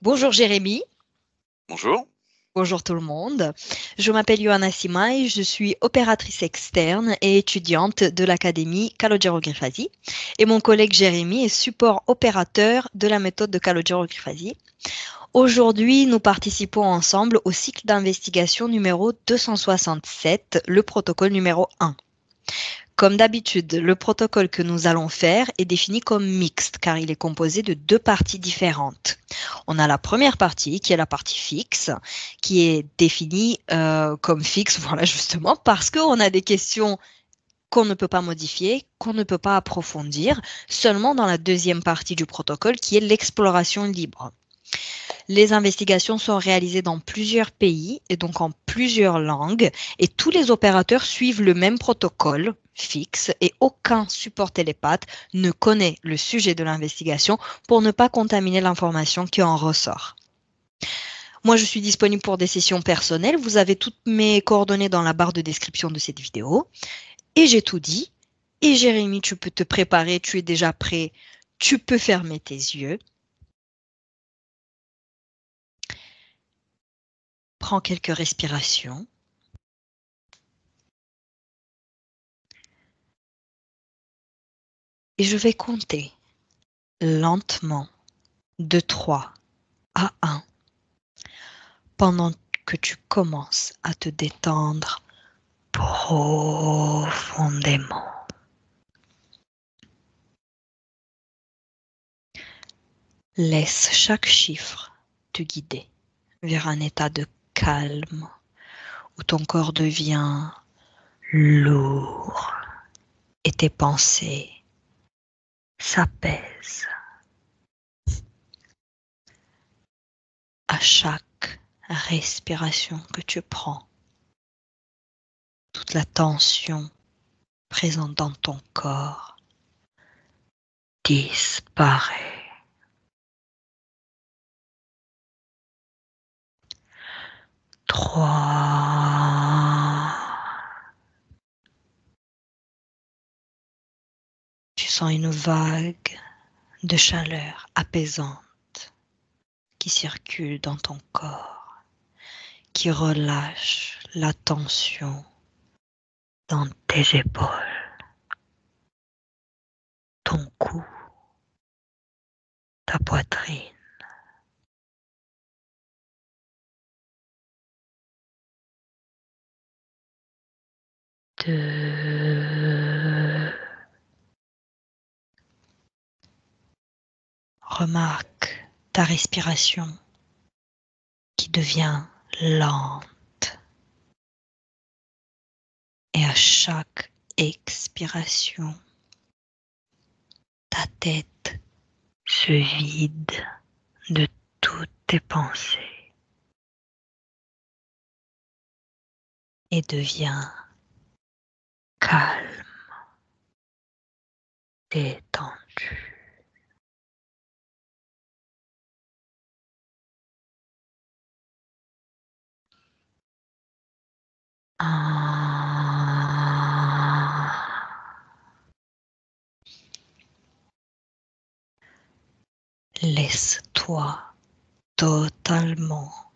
Bonjour Jérémy, Bonjour. bonjour tout le monde. Je m'appelle Johanna Simay, je suis opératrice externe et étudiante de l'Académie Calogero Grifasi. Et mon collègue Jérémy est support opérateur de la méthode de Calogero Grifasi. Aujourd'hui, nous participons ensemble au cycle d'investigation numéro 267, le protocole numéro 1. Comme d'habitude, le protocole que nous allons faire est défini comme mixte car il est composé de deux parties différentes. On a la première partie qui est la partie fixe, qui est définie comme fixe, voilà justement, parce qu'on a des questions qu'on ne peut pas modifier, qu'on ne peut pas approfondir, seulement dans la deuxième partie du protocole qui est l'exploration libre. Les investigations sont réalisées dans plusieurs pays et donc en plusieurs langues et tous les opérateurs suivent le même protocole fixe et aucun support télépathe ne connaît le sujet de l'investigation pour ne pas contaminer l'information qui en ressort. Moi, je suis disponible pour des sessions personnelles. Vous avez toutes mes coordonnées dans la barre de description de cette vidéo. Et j'ai tout dit. Et Jérémy, tu peux te préparer, tu es déjà prêt, tu peux fermer tes yeux. Prends quelques respirations. Et je vais compter lentement de 3 à 1 pendant que tu commences à te détendre profondément. Laisse chaque chiffre te guider vers un état de calme où ton corps devient lourd et tes pensées s'apaisent. À chaque respiration que tu prends, toute la tension présente dans ton corps disparaît. 3. Tu sens une vague de chaleur apaisante qui circule dans ton corps, qui relâche la tension dans tes épaules, ton cou, ta poitrine. 2. Remarque ta respiration qui devient lente et à chaque expiration, ta tête se vide de toutes tes pensées et devient calme, détendu. Laisse-toi totalement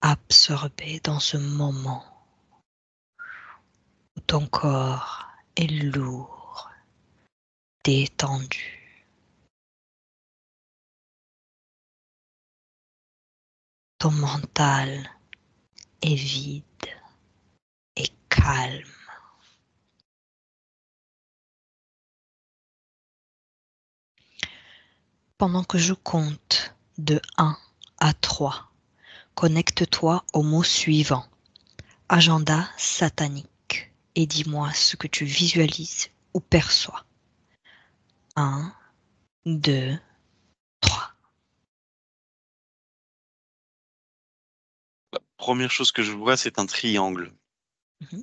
absorber dans ce moment où ton corps est lourd, détendu. Ton mental est vide et calme. Pendant que je compte de 1 à 3, connecte-toi au mot suivant, agenda satanique, et dis-moi ce que tu visualises ou perçois. 1, 2, 3. La première chose que je vois, c'est un triangle Mhm.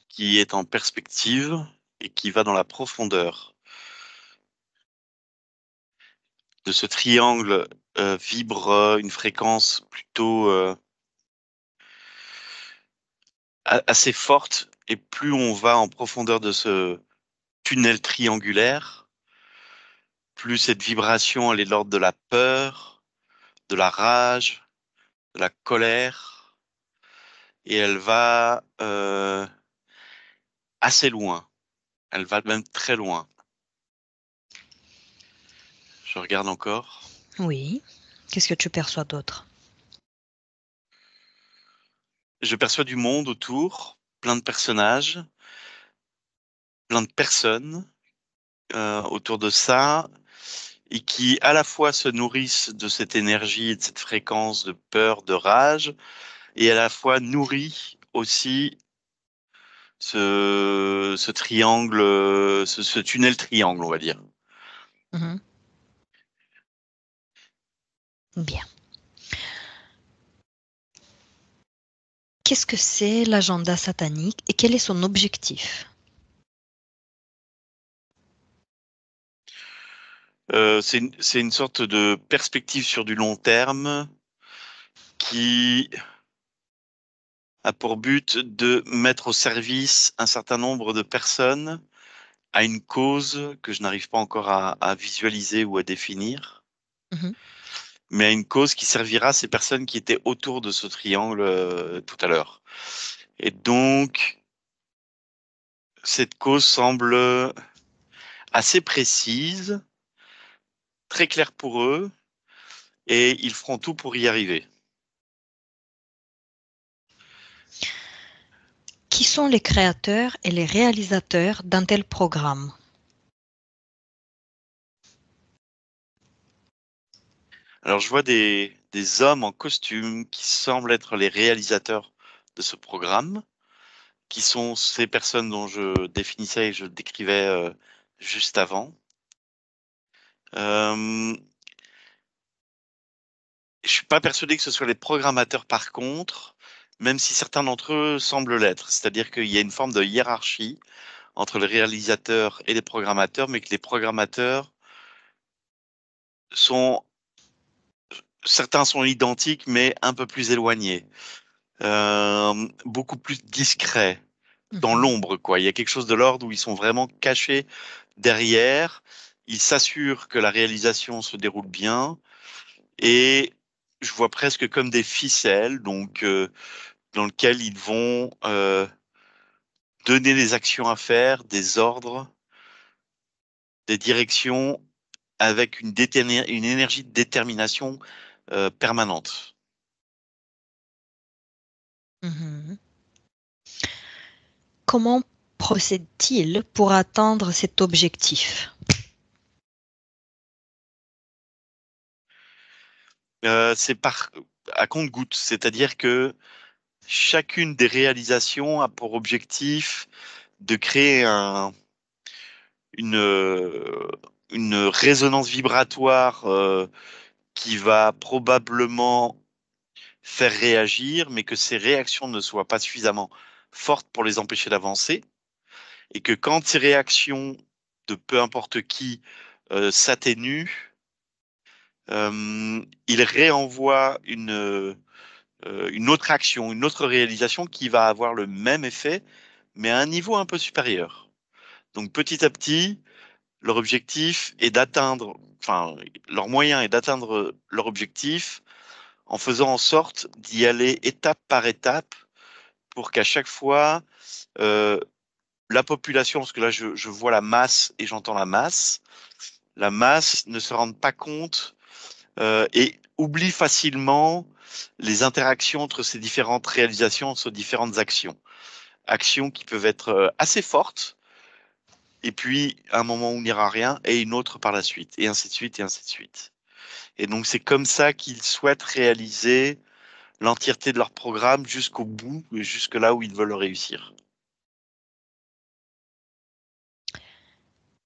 qui est en perspective et qui va dans la profondeur. De ce triangle vibre une fréquence plutôt assez forte, et plus on va en profondeur de ce tunnel triangulaire, plus cette vibration elle est de l'ordre de la peur, de la rage, de la colère, et elle va assez loin. Elle va même très loin. Je regarde encore. Oui. Qu'est-ce que tu perçois d'autre? Je perçois du monde autour, plein de personnages, plein de personnes autour de ça, et qui à la fois se nourrissent de cette énergie et de cette fréquence de peur, de rage, et à la fois nourrit aussi ce triangle, ce tunnel triangle, on va dire. Mhm. Bien. Qu'est-ce que c'est l'agenda satanique et quel est son objectif? C'est une sorte de perspective sur du long terme qui a pour but de mettre au service un certain nombre de personnes à une cause que je n'arrive pas encore à visualiser ou à définir, Mhm. mais à une cause qui servira à ces personnes qui étaient autour de ce triangle tout à l'heure. Et donc, cette cause semble assez précise, très claire pour eux, et ils feront tout pour y arriver. Qui sont les créateurs et les réalisateurs d'un tel programme? Alors, je vois des hommes en costume qui semblent être les réalisateurs de ce programme, qui sont ces personnes dont je définissais et je décrivais juste avant. Je suis pas persuadé que ce soit les programmateurs par contre, même si certains d'entre eux semblent l'être. C'est-à-dire qu'il y a une forme de hiérarchie entre les réalisateurs et les programmateurs, mais que les programmateurs sont, certains sont identiques, mais un peu plus éloignés, beaucoup plus discrets, dans Mhm. l'ombre, quoi. Il y a quelque chose de l'ordre où ils sont vraiment cachés derrière. Ils s'assurent que la réalisation se déroule bien et je vois presque comme des ficelles, donc dans lequel ils vont donner des actions à faire, des ordres, des directions avec une énergie de détermination permanente. Mhm. Comment procède-t-il pour atteindre cet objectif? C'est par à compte-gouttes, c'est-à-dire que chacune des réalisations a pour objectif de créer une, euh, une résonance vibratoire qui va probablement faire réagir, mais que ces réactions ne soient pas suffisamment fortes pour les empêcher d'avancer, et que quand ces réactions de peu importe qui s'atténuent, il réenvoie une autre action, une autre réalisation qui va avoir le même effet, mais à un niveau un peu supérieur. Donc petit à petit, leur objectif est d'atteindre, enfin, leur moyen est d'atteindre leur objectif en faisant en sorte d'y aller étape par étape pour qu'à chaque fois, euh, la population, parce que là je vois la masse et j'entends la masse ne se rende pas compte et oublie facilement les interactions entre ces différentes réalisations, entre différentes actions. Actions qui peuvent être assez fortes, et puis un moment où il n'y aura rien, et une autre par la suite, et ainsi de suite, et ainsi de suite. Et donc c'est comme ça qu'ils souhaitent réaliser l'entièreté de leur programme jusqu'au bout, et jusque là où ils veulent le réussir.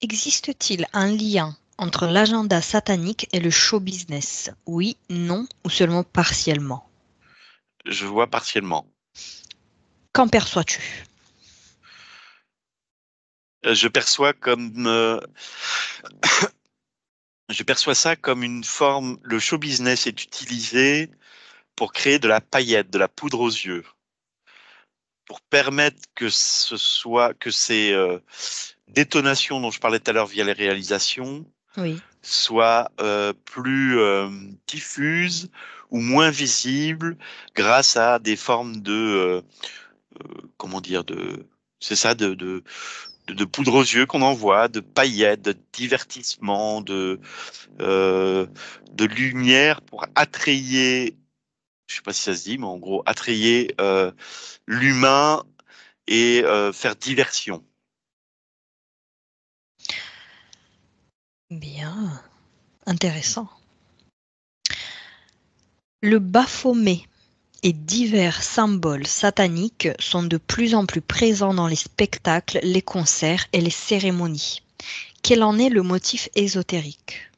Existe-t-il un lien entre l'agenda satanique et le show business? Oui, non ou seulement partiellement? Je vois partiellement. Qu'en perçois-tu? Je perçois comme je perçois ça comme une forme. Le show business est utilisé pour créer de la paillette, de la poudre aux yeux, pour permettre que ce soit que ces détonations dont je parlais tout à l'heure via les réalisations Oui. soit plus diffuse ou moins visible grâce à des formes comment dire, c'est ça, de poudre aux yeux qu'on envoie, de paillettes, de divertissement, euh, de lumière pour attrayer, je sais pas si ça se dit, mais en gros, attrayer l'humain et faire diversion. Bien. Intéressant. Le Baphomet et divers symboles sataniques sont de plus en plus présents dans les spectacles, les concerts et les cérémonies. Quel en est le motif ésotérique?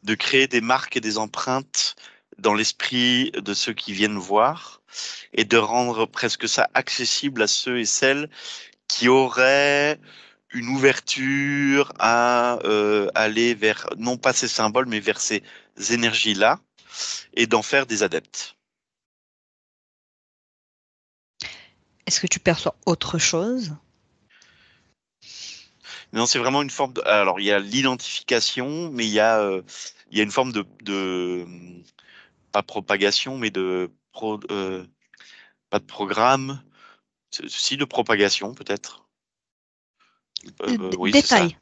De créer des marques et des empreintes dans l'esprit de ceux qui viennent voir et de rendre presque ça accessible à ceux et celles qui auraient une ouverture à aller vers, non pas ces symboles, mais vers ces énergies-là, et d'en faire des adeptes. Est-ce que tu perçois autre chose? Non, c'est vraiment une forme de... Alors, il y a l'identification, mais il y a une forme pas propagation, mais pas de programme, si de propagation peut-être. Oui, c'est ça. Détails.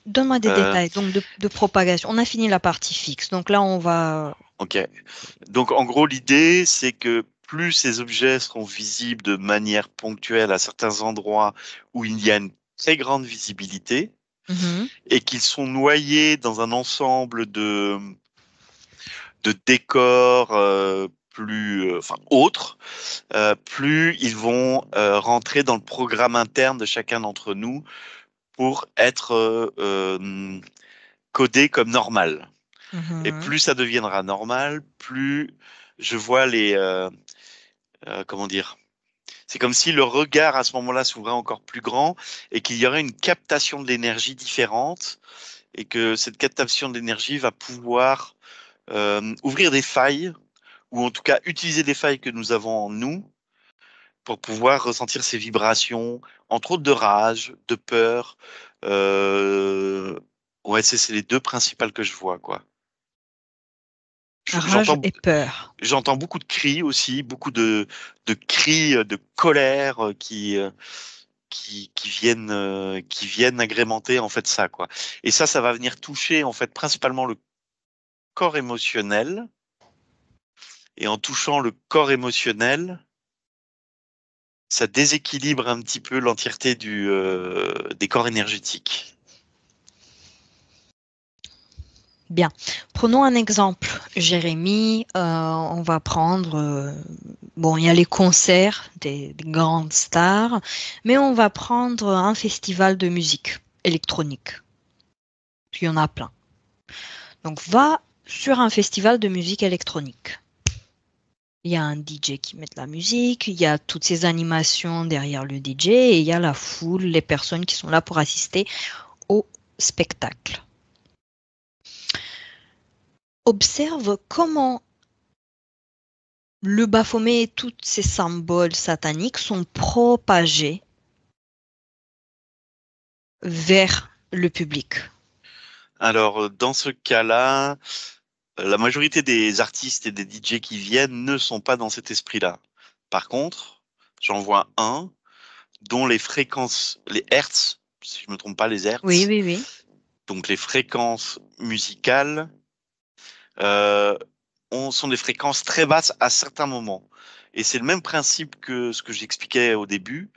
Donne-moi des Euh, détails. Donc de propagation. On a fini la partie fixe. Donc là, on va. ok. Donc, en gros, l'idée, c'est que plus ces objets seront visibles de manière ponctuelle à certains endroits où il y a une très grande visibilité Mhm. et qu'ils sont noyés dans un ensemble de décors enfin, autres, plus ils vont rentrer dans le programme interne de chacun d'entre nous pour être codés comme normal. Et Mhm. plus ça deviendra normal, plus je vois comment dire, c'est comme si le regard à ce moment-là s'ouvrait encore plus grand et qu'il y aurait une captation de l'énergie différente et que cette captation d'énergie va pouvoir ouvrir des failles ou en tout cas utiliser des failles que nous avons en nous pour pouvoir ressentir ces vibrations, entre autres de rage, de peur. Euh, ouais, c'est les deux principales que je vois, quoi. Rage J'entends et peur. J'entends beaucoup de cris aussi, beaucoup de cris de colère qui viennent agrémenter en fait ça, quoi. Et ça va venir toucher en fait principalement le corps émotionnel. Et en touchant le corps émotionnel, ça déséquilibre un petit peu l'entièreté des corps énergétiques. Bien. Prenons un exemple. Jérémy, on va prendre. Bon, il y a les concerts des grandes stars, mais on va prendre un festival de musique électronique. Il y en a plein. Donc, va sur un festival de musique électronique. Il y a un DJ qui met de la musique, il y a toutes ces animations derrière le DJ et il y a la foule, les personnes qui sont là pour assister au spectacle. Observe comment le Baphomet et tous ces symboles sataniques sont propagés vers le public. Alors, dans ce cas-là, la majorité des artistes et des DJ qui viennent ne sont pas dans cet esprit-là. Par contre, j'en vois un dont les fréquences, les hertz, si je ne me trompe pas, les Oui, hertz, oui, oui. donc les fréquences musicales, euh, sont des fréquences très basses à certains moments. Et c'est le même principe que ce que j'expliquais au début,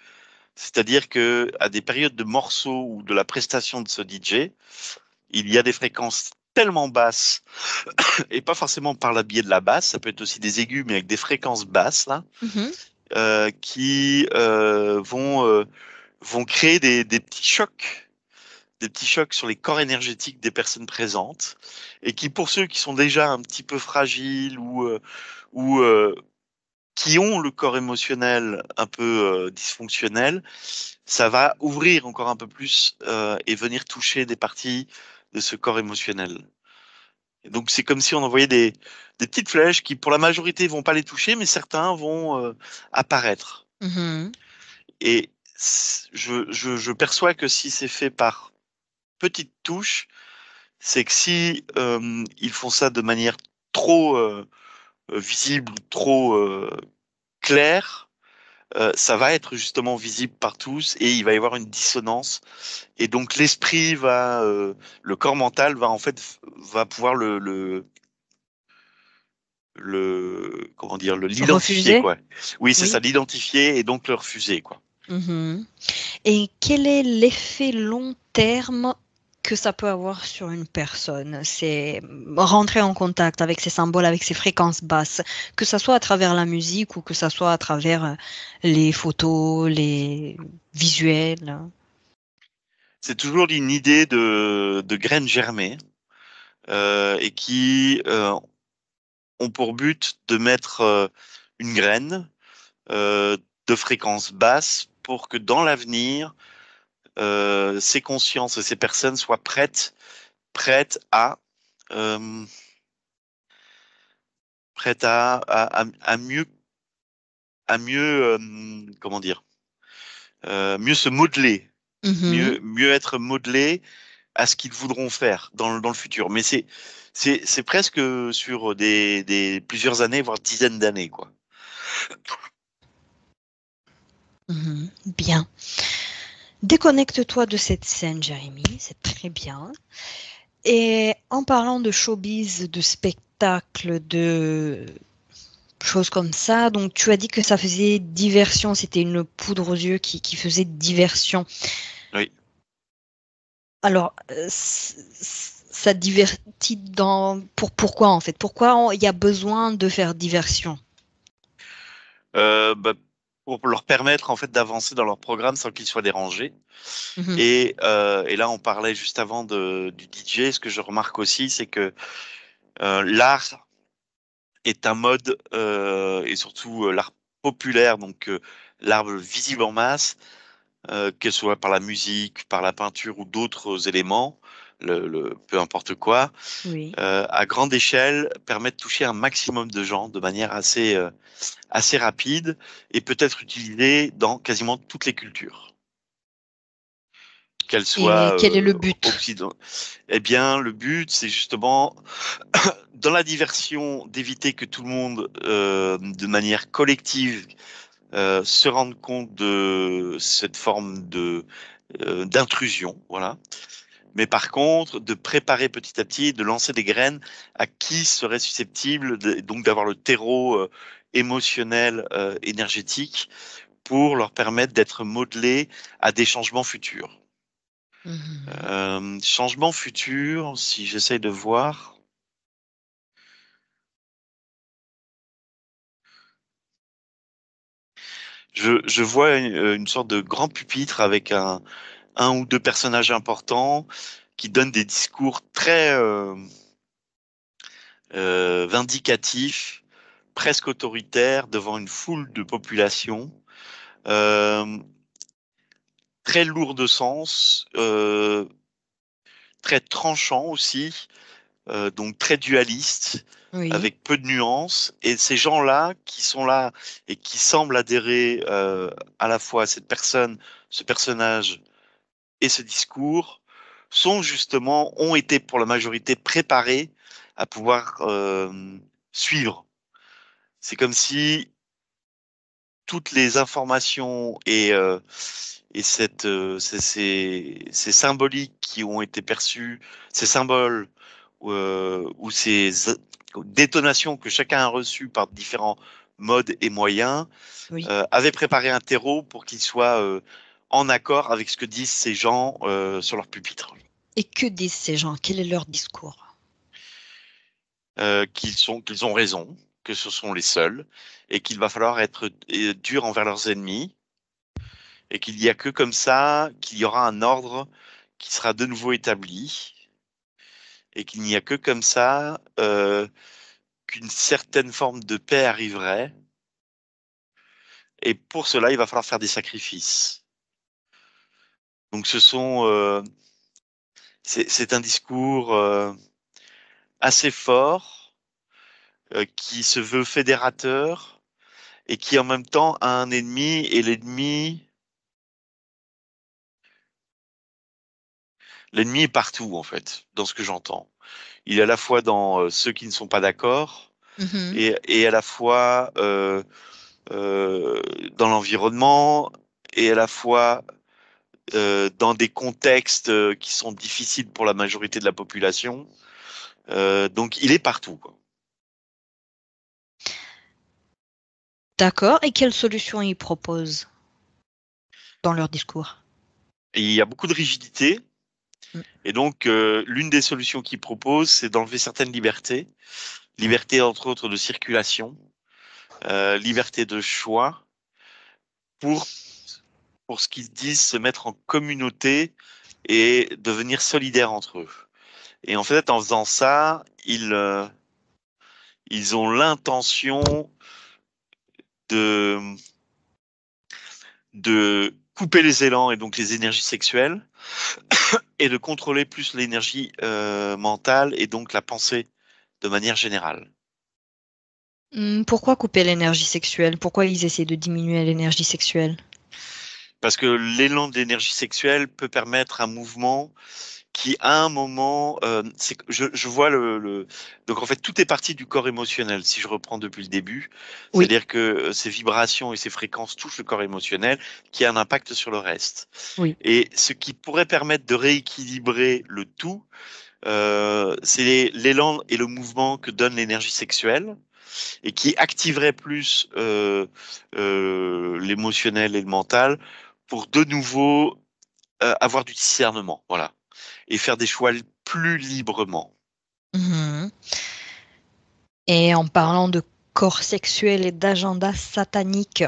c'est-à-dire que à des périodes de morceaux ou de la prestation de ce DJ, il y a des fréquences tellement basses, et pas forcément par la biais de la basse, ça peut être aussi des aigus, mais avec des fréquences basses, là, Mhm. qui vont créer des petits chocs sur les corps énergétiques des personnes présentes, et qui, pour ceux qui sont déjà un petit peu fragiles ou qui ont le corps émotionnel un peu dysfonctionnel, ça va ouvrir encore un peu plus et venir toucher des parties de ce corps émotionnel. Et donc c'est comme si on envoyait des petites flèches qui, pour la majorité, vont pas les toucher, mais certains vont apparaître. Mhm. Et je perçois que si c'est fait par petite touche, c'est que si ils font ça de manière trop visible, trop claire, ça va être justement visible par tous et il va y avoir une dissonance. Et donc l'esprit va, le corps mental va en fait va pouvoir comment dire, l'identifier Refuser? quoi. Oui, c'est ça, Oui. l'identifier et donc le refuser quoi. Mhm. Et quel est l'effet long terme que ça peut avoir sur une personne? C'est rentrer en contact avec ces symboles, avec ces fréquences basses, que ça soit à travers la musique ou que ça soit à travers les photos, les visuels. C'est toujours une idée de graines germées et qui ont pour but de mettre une graine euh, de fréquence basse pour que dans l'avenir, ces consciences et ces personnes soient prêtes euh, à mieux, comment dire, mieux se modeler, Mhm. mieux être modelés à ce qu'ils voudront faire dans le futur. Mais c'est presque sur plusieurs années, voire dizaines d'années, quoi. Mhm. Bien. Déconnecte-toi de cette scène, Jérémy, c'est très bien. Et en parlant de showbiz, de spectacle, de choses comme ça, donc tu as dit que ça faisait diversion, c'était une poudre aux yeux qui faisait diversion. Oui. Alors, ça divertit pourquoi en fait? Pourquoi il y a besoin de faire diversion? Bah, pour leur permettre en fait d'avancer dans leur programme sans qu'ils soient dérangés. Mhm. Et là, on parlait juste avant du DJ. Ce que je remarque aussi, c'est que l'art est un mode, et surtout l'art populaire, donc l'art visible en masse, que ce soit par la musique, par la peinture ou d'autres éléments, peu importe quoi, Oui. à grande échelle, permet de toucher un maximum de gens de manière assez rapide et peut être utilisé dans quasiment toutes les cultures, qu'elles Et soient quel est le but? occidentales. Eh bien, le but, c'est justement, dans la diversion, d'éviter que tout le monde, de manière collective, se rende compte de cette forme d'intrusion, voilà. Mais par contre, de préparer petit à petit, de lancer des graines à qui serait susceptible, donc d'avoir le terreau émotionnel, énergétique, pour leur permettre d'être modelés à des changements futurs. Mhm. Changements futurs, si j'essaye de voir, je vois une sorte de grand pupitre avec un ou deux personnages importants qui donnent des discours très vindicatifs, presque autoritaires devant une foule de population, euh, très lourd de sens, très tranchant aussi, donc très dualiste, Oui, avec peu de nuances. Et ces gens-là qui sont là et qui semblent adhérer à la fois à cette personne, ce personnage et ce discours, ont été pour la majorité préparés à pouvoir suivre. C'est comme si toutes les informations et ces symboliques qui ont été perçus, ces symboles ou ces détonations que chacun a reçues par différents modes et moyens, oui. avaient préparé un terreau pour qu'il soit en accord avec ce que disent ces gens sur leur pupitre. Et que disent ces gens? Quel est leur discours? Qu'ils ont raison, que ce sont les seuls, et qu'il va falloir être dur envers leurs ennemis, et qu'il n'y a que comme ça qu'il y aura un ordre qui sera de nouveau établi, et qu'il n'y a que comme ça qu'une certaine forme de paix arriverait. Et pour cela, il va falloir faire des sacrifices. Donc c'est un discours assez fort qui se veut fédérateur et qui en même temps a un ennemi et l'ennemi L'ennemi est partout, en fait, dans ce que j'entends. Il est à la fois dans ceux qui ne sont pas d'accord Mhm. et à la fois euh, dans l'environnement et à la fois dans des contextes qui sont difficiles pour la majorité de la population. Donc, il est partout, quoi. D'accord. Et quelles solutions ils proposent dans leur discours? Et il y a beaucoup de rigidité. Mm. Et donc, l'une des solutions qu'il propose, c'est d'enlever certaines libertés. Liberté, entre autres, de circulation, liberté de choix, pour, pour ce qu'ils disent se mettre en communauté et devenir solidaires entre eux. Et en fait, en faisant ça, ils ont l'intention de, de couper les élans et donc les énergies sexuelles et de contrôler plus l'énergie mentale et donc la pensée de manière générale. Pourquoi couper l'énergie sexuelle? Pourquoi ils essaient de diminuer l'énergie sexuelle? Parce que l'élan de l'énergie sexuelle peut permettre un mouvement qui, à un moment, je vois donc en fait, tout est parti du corps émotionnel, si je reprends depuis le début. Oui, C'est-à-dire que ces vibrations et ces fréquences touchent le corps émotionnel, qui a un impact sur le reste. oui. Et ce qui pourrait permettre de rééquilibrer le tout, c'est l'élan et le mouvement que donne l'énergie sexuelle et qui activerait plus l'émotionnel et le mental pour de nouveau avoir du discernement, voilà, et faire des choix plus librement. Mhm. Et en parlant de corps sexuel et d'agenda satanique,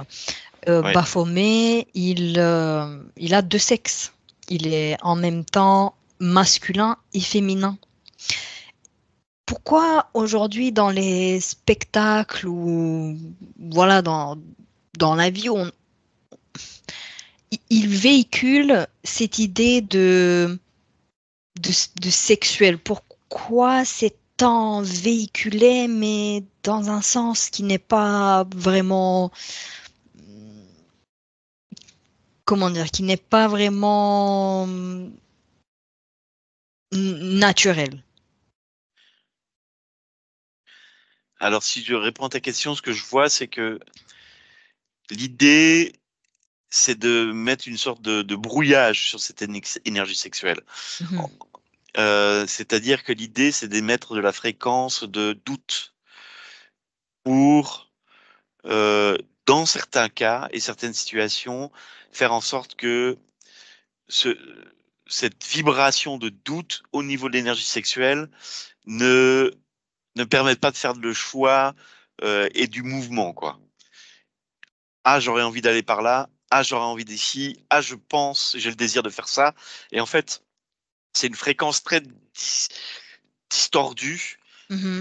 Ouais. Baphomet, il a deux sexes. Il est en même temps masculin et féminin. Pourquoi aujourd'hui dans les spectacles ou voilà dans la vie, il véhicule cette idée de sexuel? Pourquoi c'est tant véhiculé, mais dans un sens qui n'est pas vraiment, comment dire, qui n'est pas vraiment naturel? Alors, si je réponds à ta question, ce que je vois, c'est que l'idée, c'est de mettre une sorte de brouillage sur cette énergie sexuelle. Mhm. C'est-à-dire que l'idée, c'est d'émettre de la fréquence de doute pour, euh, dans certains cas et certaines situations, faire en sorte que ce, cette vibration de doute au niveau de l'énergie sexuelle ne, ne permette pas de faire le choix et du mouvement, quoi. Ah, j'aurais envie d'aller par là. Ah, j'aurais envie d'ici. Ah, je pense, j'ai le désir de faire ça. Et en fait, c'est une fréquence très distordue Mhm.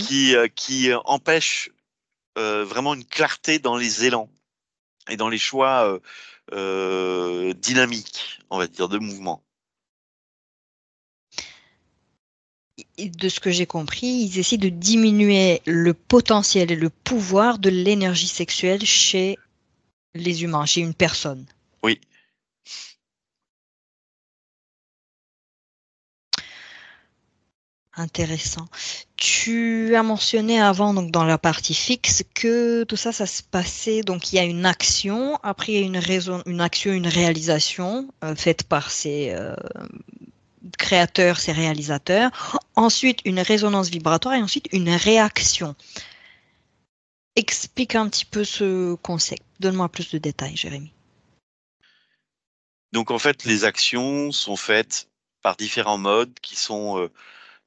qui empêche vraiment une clarté dans les élans et dans les choix dynamiques, on va dire, de mouvement. Et de ce que j'ai compris, ils essaient de diminuer le potentiel et le pouvoir de l'énergie sexuelle chez les humains, chez une personne. Oui. Intéressant. Tu as mentionné avant, donc dans la partie fixe, que tout ça, ça se passait. Donc il y a une action, après il y a une raison, une action, une réalisation faite par ces créateurs, ces réalisateurs. Ensuite une résonance vibratoire et ensuite une réaction. Explique un petit peu ce concept. Donne-moi plus de détails, Jérémy. Donc en fait, les actions sont faites par différents modes qui sont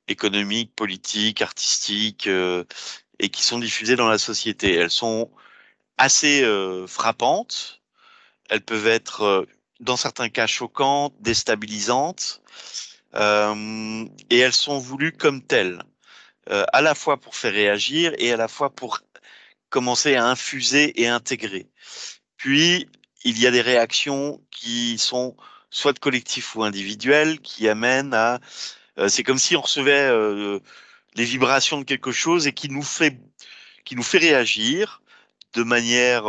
économiques, politiques, artistiques et qui sont diffusées dans la société. Elles sont assez frappantes. Elles peuvent être, dans certains cas, choquantes, déstabilisantes, et elles sont voulues comme telles, à la fois pour faire réagir et à la fois pour commencer à infuser et intégrer. Puis, il y a des réactions qui sont soit de collectif ou individuelles, qui amènent à... c'est comme si on recevait les vibrations de quelque chose et qui nous fait réagir de manière...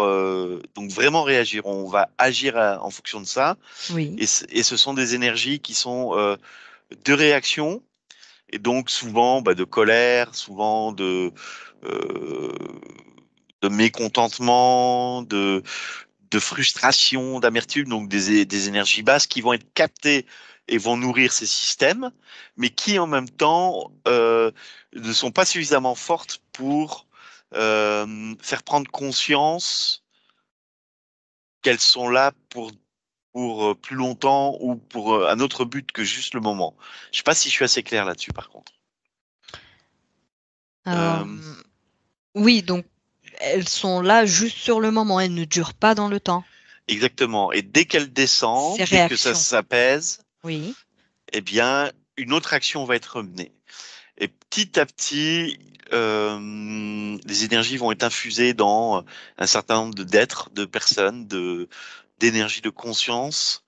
donc vraiment réagir. On va agir en fonction de ça. Oui. Et ce sont des énergies qui sont de réaction, et donc souvent de colère, souvent euh, de mécontentement, de frustration, d'amertume, donc des énergies basses qui vont être captées et vont nourrir ces systèmes, mais qui en même temps ne sont pas suffisamment fortes pour faire prendre conscience qu'elles sont là pour plus longtemps ou pour un autre but que juste le moment. Je sais pas si je suis assez clair là-dessus, par contre. Euh, Euh, oui, donc elles sont là juste sur le moment, elles ne durent pas dans le temps. exactement. Et dès qu'elles Ces descendent, dès que ça réactions. s'apaise, Oui. eh bien, une autre action va être menée. Et petit à petit, les énergies vont être infusées dans un certain nombre d'êtres, de personnes, d'énergie, de conscience.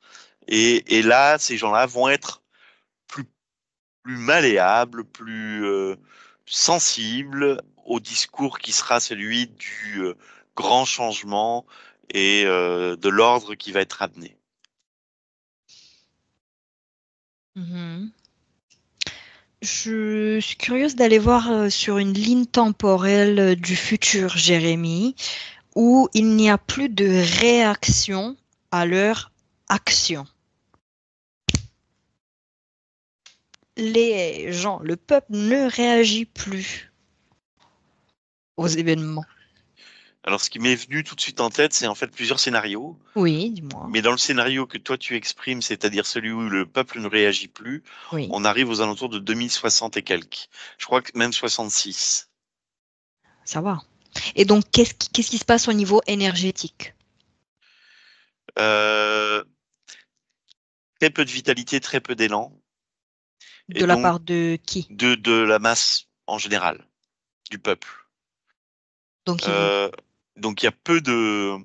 Et là, ces gens-là vont être plus, plus malléables, plus sensibles au discours qui sera celui du grand changement et de l'ordre qui va être amené. Mhm. Je suis curieuse d'aller voir sur une ligne temporelle du futur, Jérémy, où il n'y a plus de réaction à leur action. Les gens, le peuple ne réagit plus aux événements. Alors, ce qui m'est venu tout de suite en tête, c'est en fait plusieurs scénarios. Oui, dis-moi. Mais dans le scénario que toi tu exprimes, c'est-à-dire celui où le peuple ne réagit plus, Oui, on arrive aux alentours de 2060 et quelques. Je crois que même 66. ça va. Et donc, qu'est-ce qui se passe au niveau énergétique? Euh, Très peu de vitalité, très peu d'élan, et De la donc part de qui? de la masse en général, du peuple. Donc, Euh, donc il y a peu de...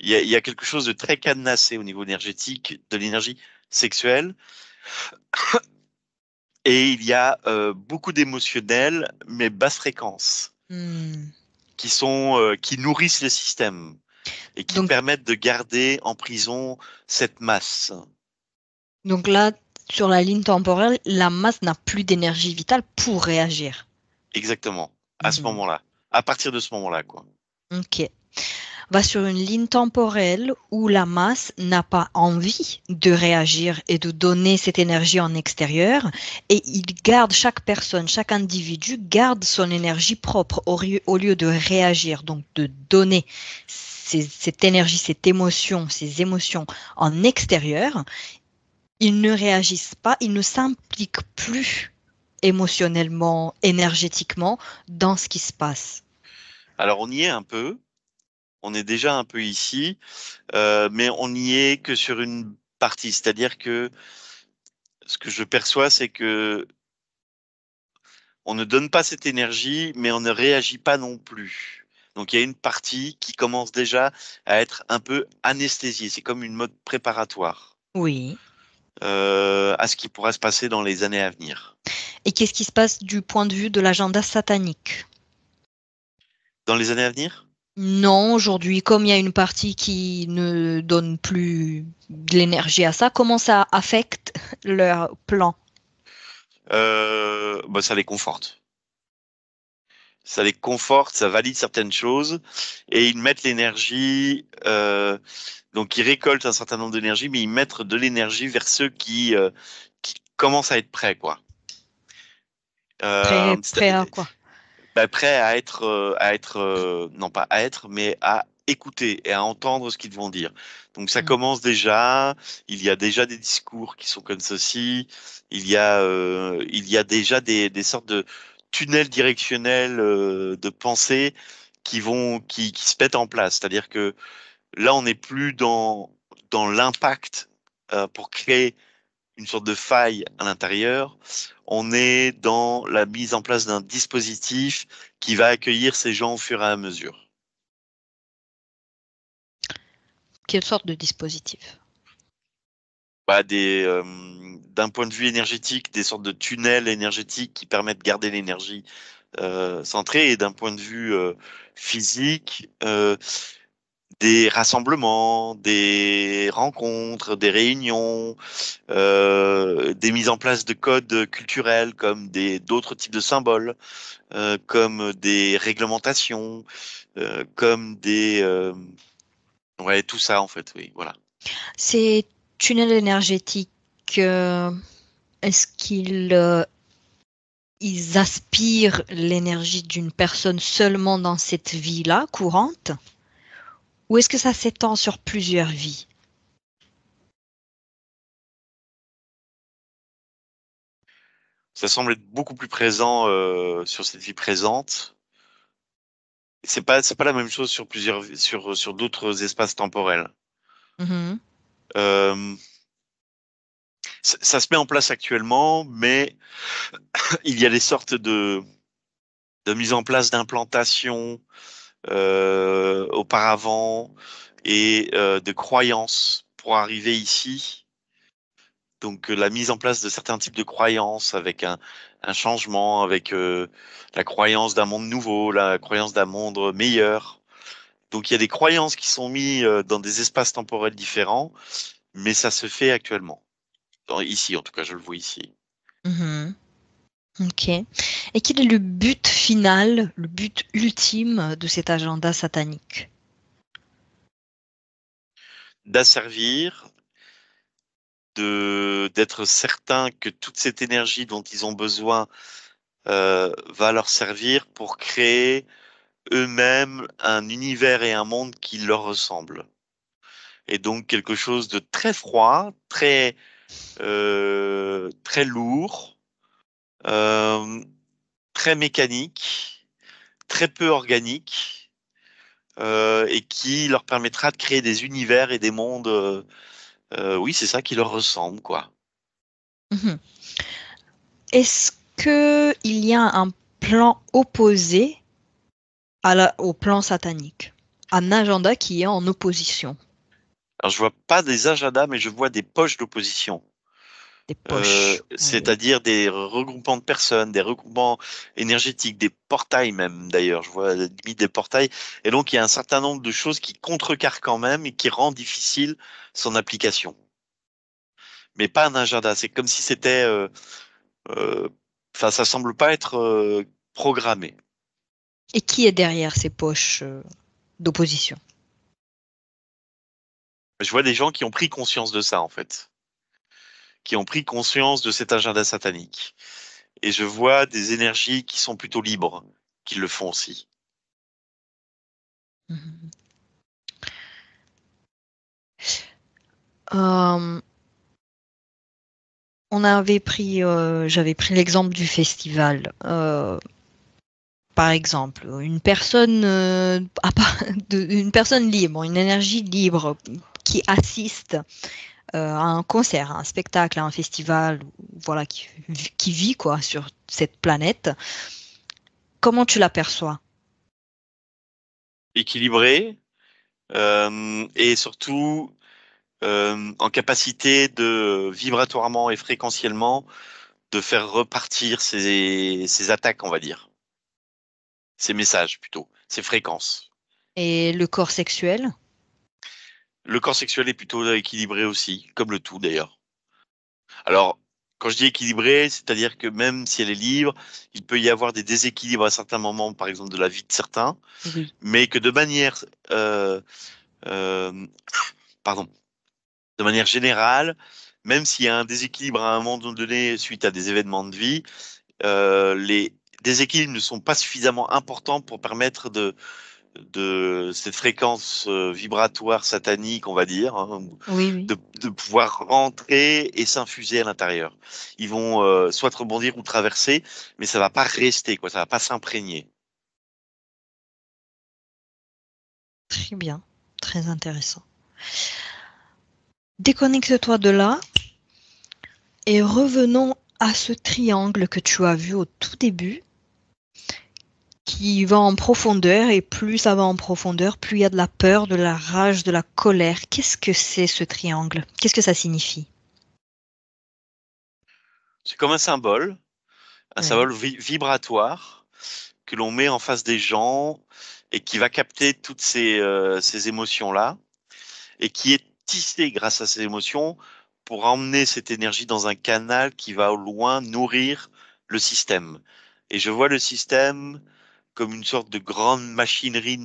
il y a quelque chose de très cadenassé au niveau énergétique, de l'énergie sexuelle, et il y a beaucoup d'émotionnels, mais basse fréquence, hmm. qui nourrissent le système et qui Donc, permettent de garder en prison cette masse. donc là, sur la ligne temporelle, la masse n'a plus d'énergie vitale pour réagir. Exactement. À ce Mhm. moment-là. À partir de ce moment-là, quoi. Ok. On va sur une ligne temporelle où la masse n'a pas envie de réagir et de donner cette énergie en extérieur et il garde, chaque personne, chaque individu garde son énergie propre au lieu de réagir, donc de donner cette énergie, cette émotion, ces émotions en extérieur. Ils ne réagissent pas, ils ne s'impliquent plus émotionnellement, énergétiquement dans ce qui se passe. Alors, on y est un peu. On est déjà un peu ici. Mais on n'y est que sur une partie. C'est-à-dire que ce que je perçois, c'est que on ne donne pas cette énergie, mais on ne réagit pas non plus. Donc, il y a une partie qui commence déjà à être un peu anesthésiée. C'est comme une mode préparatoire Oui. à ce qui pourra se passer dans les années à venir. Et qu'est-ce qui se passe du point de vue de l'agenda satanique? Dans les années à venir? Non, aujourd'hui, comme il y a une partie qui ne donne plus de l'énergie à ça, comment ça affecte leur plan? Ça les conforte. Ça les conforte, ça valide certaines choses et ils mettent l'énergie. Donc ils récoltent un certain nombre d'énergie, mais ils mettent de l'énergie vers ceux qui commencent à être prêts, quoi. Prêt, Euh, prêt à quoi? Prêts à être, non pas à être, mais à écouter et à entendre ce qu'ils vont dire. Donc ça Hmm. commence déjà. Il y a déjà des discours qui sont comme ceci. Il y a déjà des sortes de tunnels directionnels de pensée qui se mettent en place. C'est-à-dire que là, on n'est plus dans l'impact pour créer une sorte de faille à l'intérieur. On est dans la mise en place d'un dispositif qui va accueillir ces gens au fur et à mesure. Quelle sorte de dispositif? D'un point de vue énergétique, des sortes de tunnels énergétiques qui permettent de garder l'énergie centrée et d'un point de vue physique, des rassemblements, des rencontres, des réunions, des mises en place de codes culturels comme d'autres types de symboles, comme des réglementations, comme ouais, tout ça en fait, oui, voilà. Ces tunnels énergétiques, euh, est-ce ils aspirent l'énergie d'une personne seulement dans cette vie-là, courante, ou est-ce que ça s'étend sur plusieurs vies? Ça semble être beaucoup plus présent sur cette vie présente. C'est pas la même chose sur sur d'autres espaces temporels. Mhm, Euh, ça se met en place actuellement, mais il y a des sortes de mise en place d'implantations auparavant et de croyances pour arriver ici. Donc la mise en place de certains types de croyances avec un changement, avec la croyance d'un monde nouveau, la croyance d'un monde meilleur. Donc il y a des croyances qui sont mises dans des espaces temporels différents, mais ça se fait actuellement. Ici, en tout cas, je le vois ici. mhm. Ok. Et quel est le but final, le but ultime de cet agenda satanique? D'asservir, d'être certain que toute cette énergie dont ils ont besoin va leur servir pour créer eux-mêmes un univers et un monde qui leur ressemble. Et donc quelque chose de très froid, très lourd, euh, très mécanique, très peu organique, et qui leur permettra de créer des univers et des mondes. Oui, c'est ça qui leur ressemble, quoi. Mhm. Est-ce que il y a un plan opposé au plan satanique? Un agenda qui est en opposition Alors je vois pas des agendas, mais je vois des poches d'opposition. des poches. Oui. C'est-à-dire des regroupements de personnes, des regroupements énergétiques, des portails même d'ailleurs. Je vois limite des portails. Et donc il y a un certain nombre de choses qui contrecarrent quand même et qui rendent difficile son application. Mais pas un agenda. C'est comme si c'était, euh, enfin ça semble pas être programmé. Et qui est derrière ces poches d'opposition? Je vois des gens qui ont pris conscience de ça en fait, qui ont pris conscience de cet agenda satanique. Et je vois des énergies qui sont plutôt libres, qui le font aussi. Mhm. Euh, j'avais pris l'exemple du festival. Par exemple, une personne libre, une énergie libre qui assiste à un concert, à un spectacle, à un festival, voilà, qui vit quoi sur cette planète. Comment tu l'aperçois? Équilibré, et surtout en capacité de vibratoirement et fréquentiellement de faire repartir ces attaques, on va dire, ces messages plutôt, ces fréquences. Et le corps sexuel? Le corps sexuel est plutôt équilibré aussi, comme le tout d'ailleurs. Alors, quand je dis équilibré, c'est-à-dire que même si elle est libre, il peut y avoir des déséquilibres à certains moments, par exemple de la vie de certains, Oui. mais que euh, euh, pardon, de manière générale, même s'il y a un déséquilibre à un moment donné suite à des événements de vie, les déséquilibres ne sont pas suffisamment importants pour permettre de cette fréquence vibratoire satanique, on va dire, hein, Oui, oui. de pouvoir rentrer et s'infuser à l'intérieur. Ils vont soit rebondir ou traverser, mais ça va pas rester, quoi, ça va pas s'imprégner. Très bien. Très intéressant. Déconnecte-toi de là et revenons à ce triangle que tu as vu au tout début, qui va en profondeur et plus ça va en profondeur, plus il y a de la peur, de la rage, de la colère. Qu'est-ce que c'est ce triangle? Qu'est-ce que ça signifie? C'est comme un Oui. symbole vibratoire que l'on met en face des gens et qui va capter toutes ces émotions-là et qui est tissé grâce à ces émotions pour emmener cette énergie dans un canal qui va au loin nourrir le système. Et je vois le système comme une sorte de grande machinerie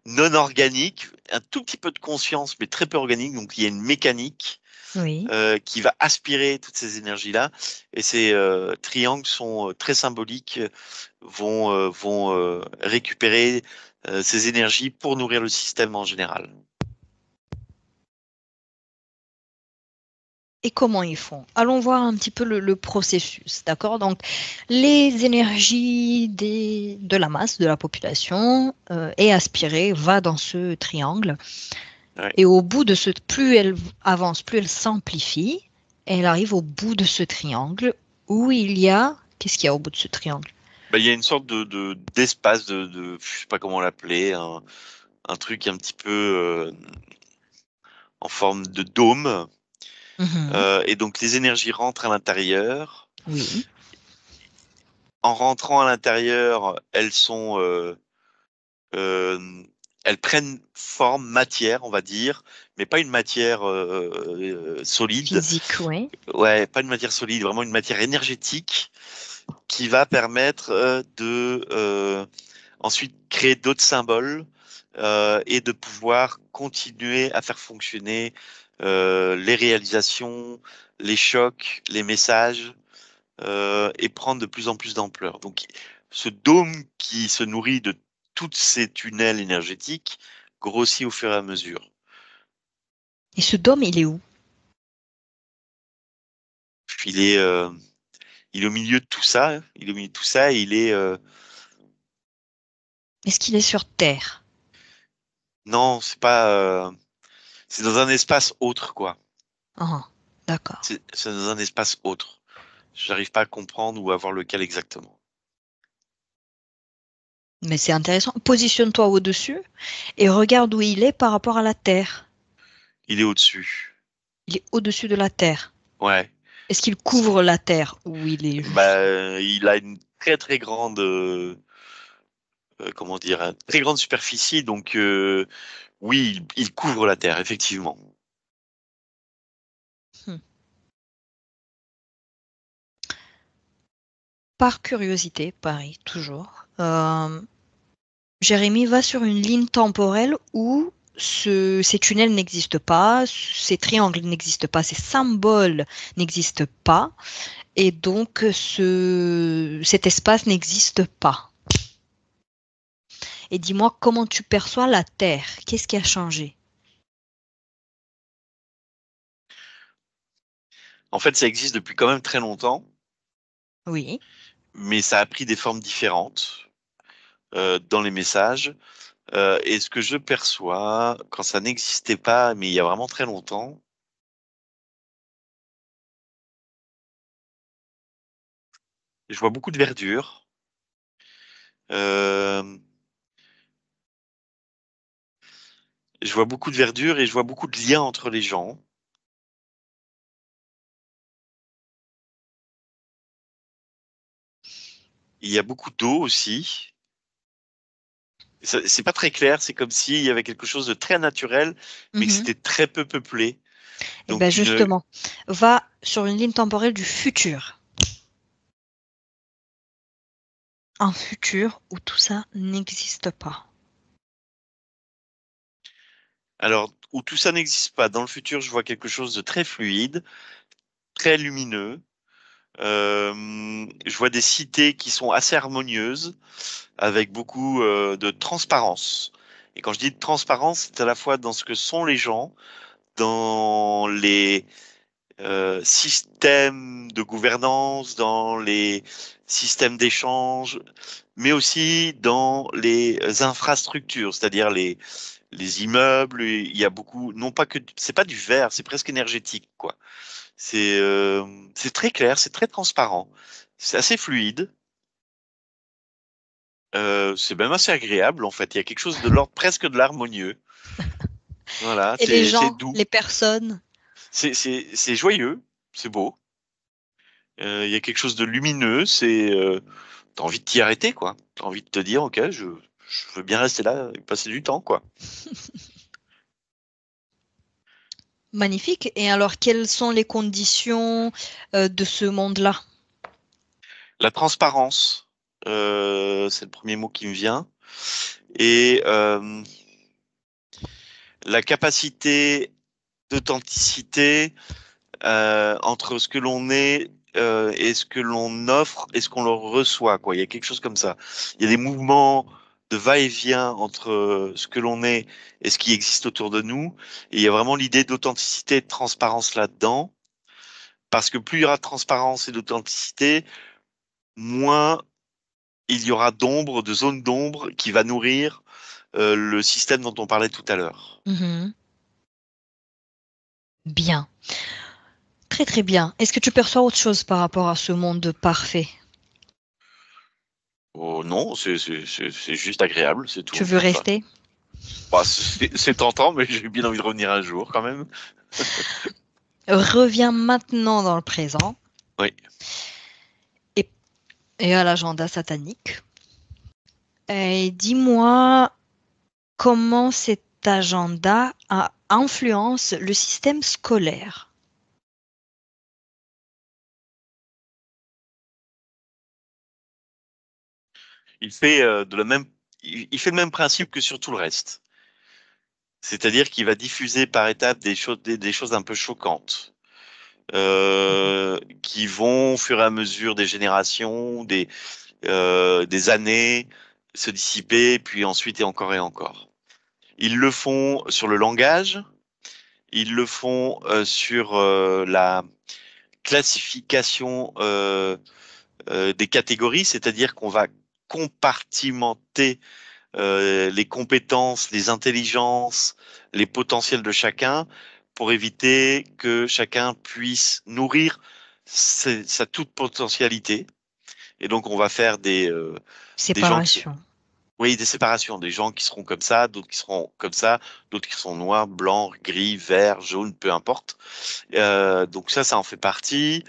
non organique, un tout petit peu de conscience, mais très peu organique. Donc il y a une mécanique Oui. qui va aspirer toutes ces énergies-là. Et ces triangles sont très symboliques, vont récupérer ces énergies pour nourrir le système en général. Et comment ils font? Allons voir un petit peu le processus, d'accord? Donc, les énergies de la masse, de la population, est aspirée, va dans ce triangle. Ouais. Et au bout de plus elle avance, plus elle s'amplifie. Et elle arrive au bout de ce triangle où il y a, qu'est-ce qu'il y a au bout de ce triangle? Bah, il y a une sorte d'espace je sais pas comment l'appeler, un truc un petit peu en forme de dôme. Mhm. Et donc les énergies rentrent à l'intérieur. Oui, En rentrant à l'intérieur, euh, elles prennent forme, matière, on va dire, mais pas une matière solide. physique, oui. Ouais, pas une matière solide, vraiment une matière énergétique qui va permettre de ensuite créer d'autres symboles et de pouvoir continuer à faire fonctionner les réalisations, les chocs, les messages et prendre de plus en plus d'ampleur. Donc, ce dôme qui se nourrit de toutes ces tunnels énergétiques grossit au fur et à mesure. Et ce dôme, il est où? Il est, euh, il est au milieu de tout ça. Hein. Il est au milieu de tout ça. Et il est, Est-ce qu'il est sur Terre? non, c'est pas, c'est dans un espace autre, quoi. Ah, d'accord. C'est dans un espace autre. J'arrive pas à comprendre ou à voir lequel exactement. Mais c'est intéressant. Positionne-toi au-dessus et regarde où il est par rapport à la Terre. Il est au-dessus. Il est au-dessus de la Terre. Ouais. Est-ce qu'il couvre la Terre ou il est juste... Bah, il a une très très grande, comment dire, une très grande superficie. Donc, oui, il couvre la Terre, effectivement. Hmm. Par curiosité, pareil, toujours. Jérémy va sur une ligne temporelle où ces tunnels n'existent pas, ces triangles n'existent pas, ces symboles n'existent pas, et donc cet espace n'existe pas. Et dis-moi comment tu perçois la Terre? Qu'est-ce qui a changé? En fait, ça existe depuis quand même très longtemps, Oui. mais ça a pris des formes différentes dans les messages. Et ce que je perçois, quand ça n'existait pas, mais il y a vraiment très longtemps, je vois beaucoup de verdure. Euh, je vois beaucoup de verdure et je vois beaucoup de liens entre les gens. Il y a beaucoup d'eau aussi. C'est pas très clair, c'est comme s'il y avait quelque chose de très naturel, mais que Mhm. c'était très peu peuplé. Et bien Donc une, justement, va sur une ligne temporelle du futur. Un futur où tout ça n'existe pas. alors où tout ça n'existe pas. Dans le futur, je vois quelque chose de très fluide, très lumineux. Je vois des cités qui sont assez harmonieuses, avec beaucoup de transparence. Et quand je dis de transparence, c'est à la fois dans ce que sont les gens, dans les systèmes de gouvernance, dans les systèmes d'échange, mais aussi dans les infrastructures, c'est-à-dire les immeubles. Il y a beaucoup, non pas que, c'est pas du verre, c'est presque énergétique, quoi. C'est très clair, c'est très transparent, c'est assez fluide. C'est même assez agréable en fait. Il y a quelque chose de l'ordre presque de l'harmonieux. Voilà, Et les c'est gens, doux, les personnes, c'est joyeux, c'est beau. Il y a quelque chose de lumineux. T'as envie de t'y arrêter quoi. T'as envie de te dire ok, je veux bien rester là et passer du temps quoi. Magnifique. Et alors, quelles sont les conditions de ce monde-là? La transparence, c'est le premier mot qui me vient, et la capacité d'authenticité entre ce que l'on est et ce que l'on offre et ce qu'on leur reçoit, quoi. Il y a quelque chose comme ça. Il y a des mouvements de va-et-vient entre ce que l'on est et ce qui existe autour de nous. Et il y a vraiment l'idée d'authenticité et de transparence là-dedans. Parce que plus il y aura de transparence et d'authenticité, moins il y aura d'ombre, de zones d'ombre qui va nourrir le système dont on parlait tout à l'heure. Mhm. Bien. Très très bien. Est-ce que tu perçois autre chose par rapport à ce monde parfait? Oh, non, c'est juste agréable, c'est Tu tout. veux Enfin, rester? bah, c'est tentant, mais j'ai bien envie de revenir un jour quand même. Reviens maintenant dans le présent Oui. et, et à l'agenda satanique. Et dis-moi comment cet agenda influence le système scolaire. Il fait il fait le même principe que sur tout le reste. C'est-à-dire qu'il va diffuser par étapes des choses un peu choquantes, qui vont, au fur et à mesure des générations, des années, se dissiper, puis ensuite et encore. Ils le font sur le langage, ils le font sur la classification des catégories, c'est-à-dire qu'on va compartimenter les compétences, les intelligences, les potentiels de chacun pour éviter que chacun puisse nourrir sa toute potentialité. Et donc, on va faire des gens qui, Séparation. oui, des séparations, des gens qui seront comme ça, d'autres qui seront comme ça, d'autres qui seront noirs, blancs, gris, verts, jaunes, peu importe. Donc ça en fait partie.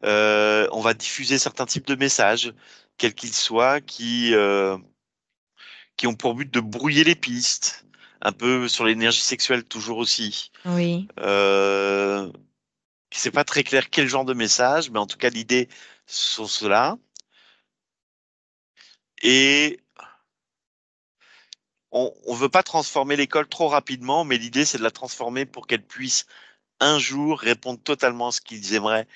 On va diffuser certains types de messages, quels qu'ils soient, qui ont pour but de brouiller les pistes, un peu sur l'énergie sexuelle toujours aussi. Oui. Euh, c'est pas très clair quel genre de message, mais en tout cas l'idée sont cela. Et on veut pas transformer l'école trop rapidement, mais l'idée c'est de la transformer pour qu'elle puisse un jour répondre totalement à ce qu'ils aimeraient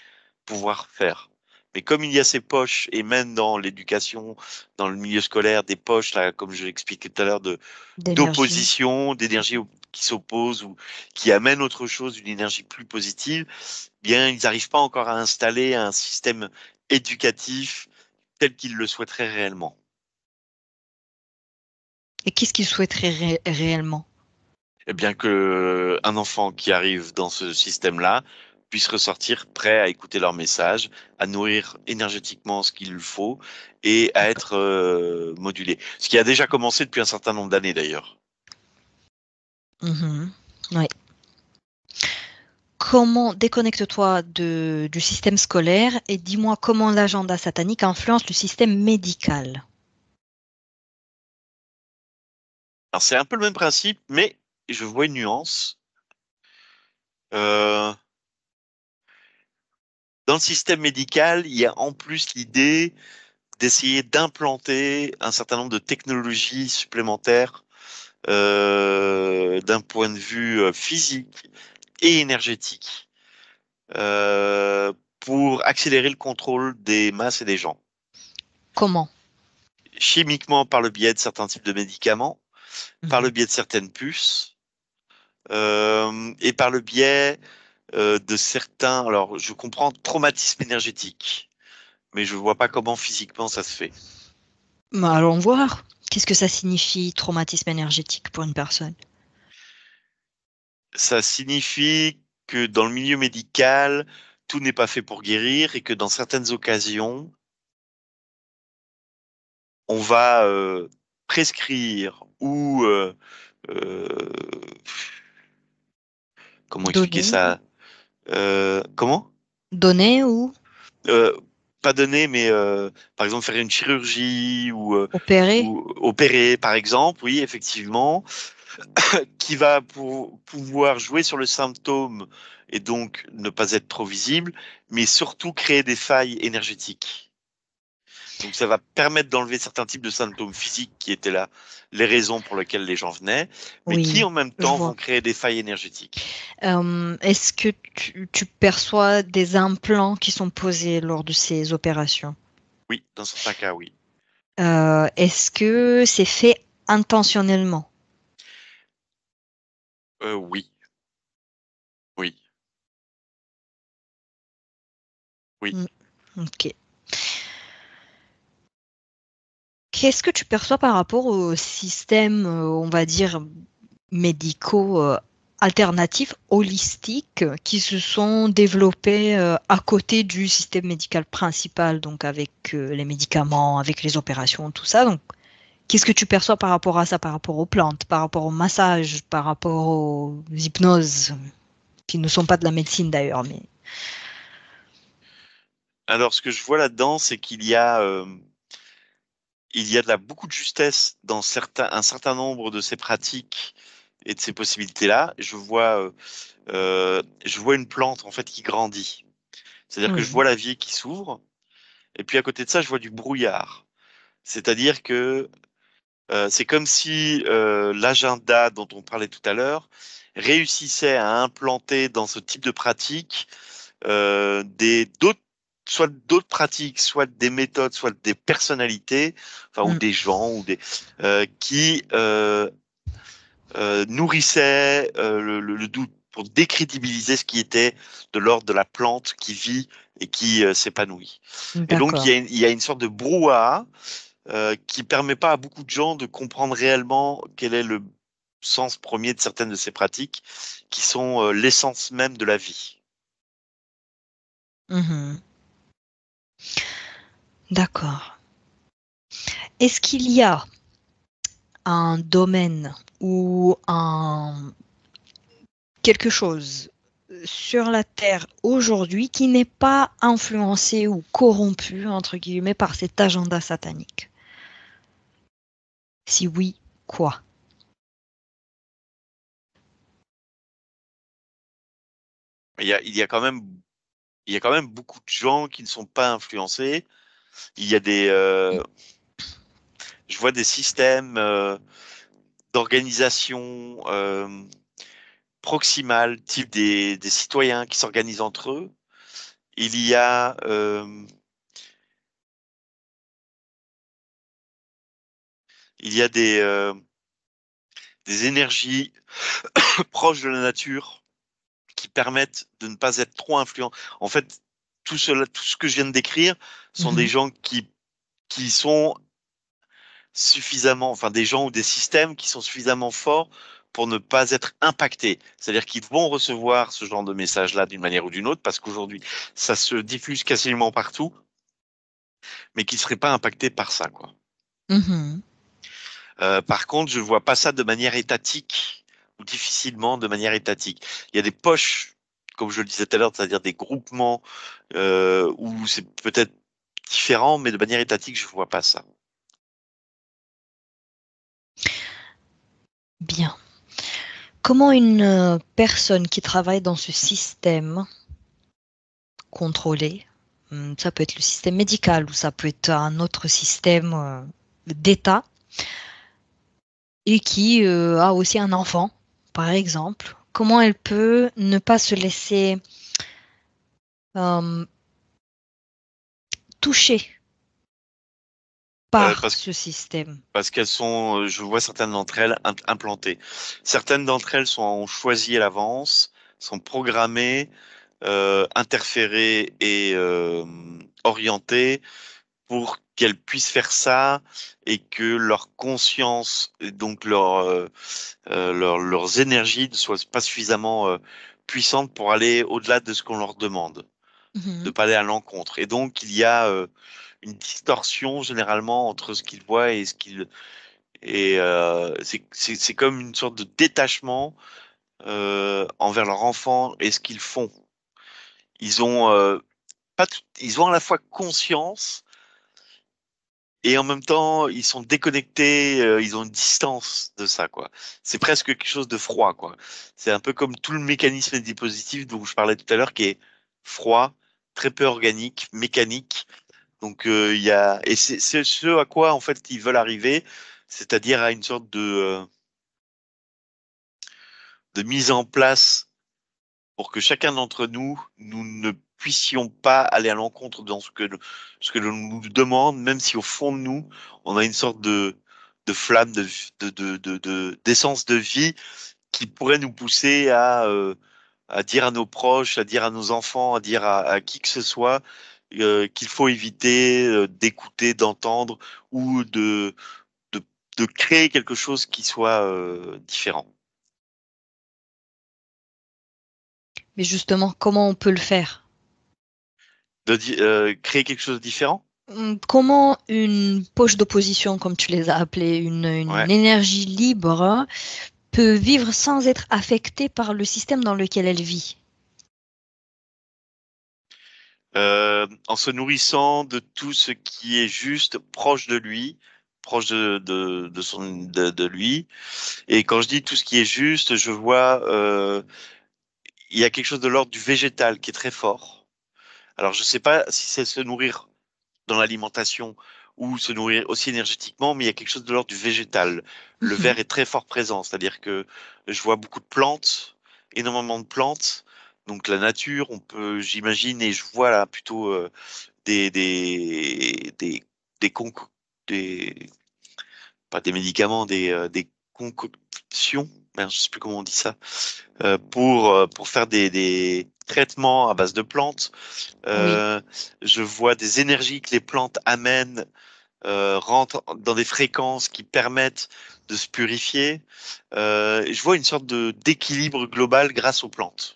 pouvoir faire. Mais comme il y a ces poches, et même dans l'éducation, dans le milieu scolaire, des poches, là, comme je l'expliquais tout à l'heure, D'énergie. d'opposition, d'énergie qui s'oppose ou qui amène autre chose, une énergie plus positive, bien, ils n'arrivent pas encore à installer un système éducatif tel qu'ils le souhaiteraient réellement. Et qu'est-ce qu'ils souhaiteraient réellement? Et bien que un enfant qui arrive dans ce système-là puisse ressortir prêt à écouter leurs messages, à nourrir énergétiquement ce qu'il lui faut et à D'accord. être modulé. Ce qui a déjà commencé depuis un certain nombre d'années d'ailleurs. Mhm. Oui. Comment, déconnecte-toi du système scolaire et dis-moi comment l'agenda satanique influence le système médical. Alors c'est un peu le même principe, mais je vois une nuance. Euh, Dans le système médical, il y a en plus l'idée d'essayer d'implanter un certain nombre de technologies supplémentaires d'un point de vue physique et énergétique euh, pour accélérer le contrôle des masses et des gens. Comment? Chimiquement par le biais de certains types de médicaments, par le Mhm. biais de certaines puces et par le biais de certains, alors je comprends, traumatisme énergétique, mais je vois pas comment physiquement ça se fait. Bah, allons voir. Qu'est-ce que ça signifie traumatisme énergétique pour une personne? Ça signifie que dans le milieu médical, tout n'est pas fait pour guérir et que dans certaines occasions, on va prescrire ou euh, comment expliquer Donner, ça? Comment? donner ou Euh, Pas donner, mais par exemple faire une chirurgie opérer? ou opérer, par exemple, oui, effectivement, qui va pouvoir jouer sur le symptôme et donc ne pas être trop visible, mais surtout créer des failles énergétiques. Donc ça va permettre d'enlever certains types de symptômes physiques qui étaient là, les raisons pour lesquelles les gens venaient, mais qui Oui, en même je temps vont vois. créer des failles énergétiques. Est-ce que tu perçois des implants qui sont posés lors de ces opérations? Oui, dans certains cas, oui. Est-ce que c'est fait intentionnellement? Oui, oui, oui. Mm, ok. Qu'est-ce que tu perçois par rapport aux systèmes, on va dire, médicaux alternatifs, holistiques, qui se sont développés à côté du système médical principal, donc avec les médicaments, avec les opérations, tout ça. Donc, qu'est-ce que tu perçois par rapport à ça, par rapport aux plantes, par rapport au massage, par rapport aux hypnoses, qui ne sont pas de la médecine d'ailleurs, mais... Alors, ce que je vois là-dedans, c'est il y a beaucoup de justesse dans un certain nombre de ces pratiques et de ces possibilités-là. Je vois une plante en fait qui grandit. C'est-à-dire que je Oui. vois la vie qui s'ouvre, et puis à côté de ça, je vois du brouillard. C'est-à-dire que c'est comme si l'agenda dont on parlait tout à l'heure réussissait à implanter dans ce type de pratique soit d'autres pratiques, soit des méthodes, soit des personnalités, enfin ou Mm. des gens ou qui nourrissaient le doute pour décrédibiliser ce qui était de l'ordre de la plante qui vit et qui s'épanouit. Et donc D'accord. il y a une sorte de brouhaha qui permet pas à beaucoup de gens de comprendre réellement quel est le sens premier de certaines de ces pratiques, qui sont l'essence même de la vie. Mhm. D'accord. Est-ce qu'il y a un domaine ou quelque chose sur la Terre aujourd'hui qui n'est pas influencé ou corrompu, entre guillemets, par cet agenda satanique? Si oui, quoi? Il y a quand même, il y a quand même beaucoup de gens qui ne sont pas influencés. Il y a je vois des systèmes d'organisation proximale, type des citoyens qui s'organisent entre eux. Il y a, il y a des énergies proches de la nature qui permettent de ne pas être trop influents. En fait, tout ce que je viens de décrire sont des Mhm, gens qui sont suffisamment, enfin des gens ou des systèmes qui sont suffisamment forts pour ne pas être impactés. C'est-à-dire qu'ils vont recevoir ce genre de message-là d'une manière ou d'une autre, parce qu'aujourd'hui, ça se diffuse quasiment partout, mais qui ne seraient pas impactés par ça, quoi. mhm. Par contre, je ne vois pas ça de manière étatique, ou difficilement de manière étatique. Il y a des poches, comme je le disais tout à l'heure, c'est-à-dire des groupements où c'est peut-être différent, mais de manière étatique, je ne vois pas ça. Bien. Comment une personne qui travaille dans ce système contrôlé, ça peut être le système médical ou ça peut être un autre système d'État, et qui a aussi un enfant, par exemple, comment elle peut ne pas se laisser euh, toucher par Parce ce système? parce qu'elles sont, je vois certaines d'entre elles implantées. Certaines d'entre elles sont choisies à l'avance, sont programmées, interférées et orientées pour qu'elles puissent faire ça et que leur conscience, et donc leurs énergies ne soient pas suffisamment puissantes pour aller au-delà de ce qu'on leur demande, de Mhm, pas aller à l'encontre. Et donc il y a une distorsion généralement entre ce qu'ils voient et ce qu'ils et c'est comme une sorte de détachement envers leur enfant et ce qu'ils font. Ils ont pas tout- ils ont à la fois conscience et en même temps, ils sont déconnectés, ils ont une distance de ça, quoi. C'est presque quelque chose de froid, quoi. C'est un peu comme tout le mécanisme des dispositifs dont je parlais tout à l'heure, qui est froid, très peu organique, mécanique. Donc il y a et c'est ce à quoi en fait ils veulent arriver, c'est-à-dire à une sorte de mise en place pour que chacun d'entre nous, nous ne puissions pas aller à l'encontre dans ce que l'on nous demande, même si au fond de nous, on a une sorte de flamme, d'essence de vie qui pourrait nous pousser à dire à nos proches, à dire à nos enfants, à dire à qui que ce soit qu'il faut éviter d'écouter, d'entendre ou de, de créer quelque chose qui soit différent. Mais justement, comment on peut le faire? Créer quelque chose de différent? Comment une poche d'opposition, comme tu les as appelées, Ouais. une énergie libre, peut vivre sans être affectée par le système dans lequel elle vit? En se nourrissant de tout ce qui est juste proche de lui, proche de lui. Et quand je dis tout ce qui est juste, je vois il y a quelque chose de l'ordre du végétal qui est très fort. Alors je sais pas si c'est se nourrir dans l'alimentation ou se nourrir aussi énergétiquement, mais il y a quelque chose de l'ordre du végétal. Le Mhm. vert est très fort présent, c'est-à-dire que je vois beaucoup de plantes, énormément de plantes. Donc la nature, on peut, j'imagine, et je vois là plutôt des, des, des, des, conco- des, pas des médicaments, des concoctions, merde, je sais plus comment on dit ça, pour faire des traitements à base de plantes. Oui. Euh, je vois des énergies que les plantes amènent, rentrent dans des fréquences qui permettent de se purifier. Je vois une sorte d'équilibre global grâce aux plantes.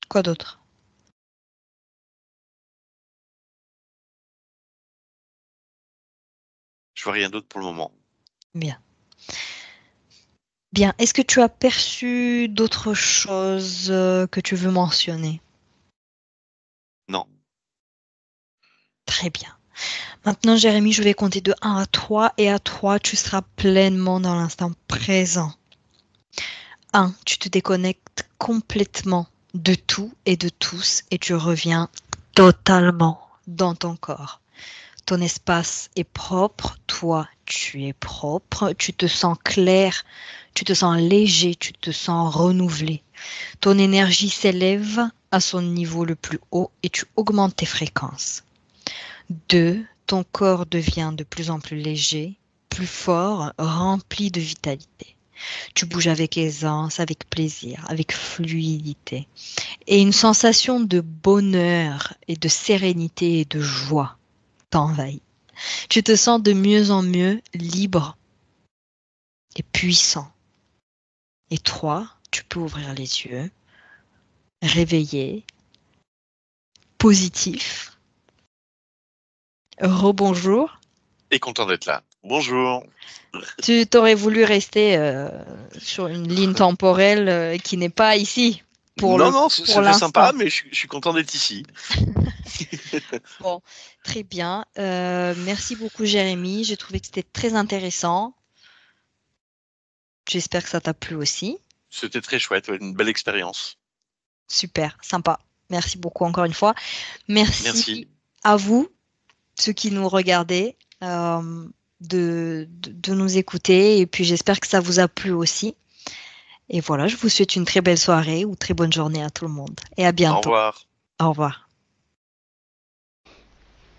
Quoi d'autre? Je vois rien d'autre pour le moment. Bien. Bien. Est-ce que tu as perçu d'autres choses que tu veux mentionner? Non. Très bien. Maintenant, Jérémy, je vais compter de 1 à 3 et à 3, tu seras pleinement dans l'instant présent. 1, tu te déconnectes complètement de tout et de tous et tu reviens totalement dans ton corps. Ton espace est propre, toi, tu es propre, tu te sens clair, tu te sens léger, tu te sens renouvelé. Ton énergie s'élève à son niveau le plus haut et tu augmentes tes fréquences. 2, ton corps devient de plus en plus léger, plus fort, rempli de vitalité. Tu bouges avec aisance, avec plaisir, avec fluidité. Et une sensation de bonheur et de sérénité et de joie t'envahit. Tu te sens de mieux en mieux libre et puissant. Et 3, tu peux ouvrir les yeux, réveillé, positif. Rebonjour. Et content d'être là. Bonjour. Tu t'aurais voulu rester sur une ligne temporelle qui n'est pas ici Non, non, pour c'était sympa, l'instant. mais je suis content d'être ici. Bon, très bien. Merci beaucoup, Jérémy. J'ai trouvé que c'était très intéressant. J'espère que ça t'a plu aussi. C'était très chouette, ouais, une belle expérience. Super, sympa. Merci beaucoup encore une fois. Merci Merci. à vous, ceux qui nous regardez, de nous écouter. Et puis j'espère que ça vous a plu aussi. Et voilà, je vous souhaite une très belle soirée ou très bonne journée à tout le monde. Et à Au bientôt. revoir. Au revoir.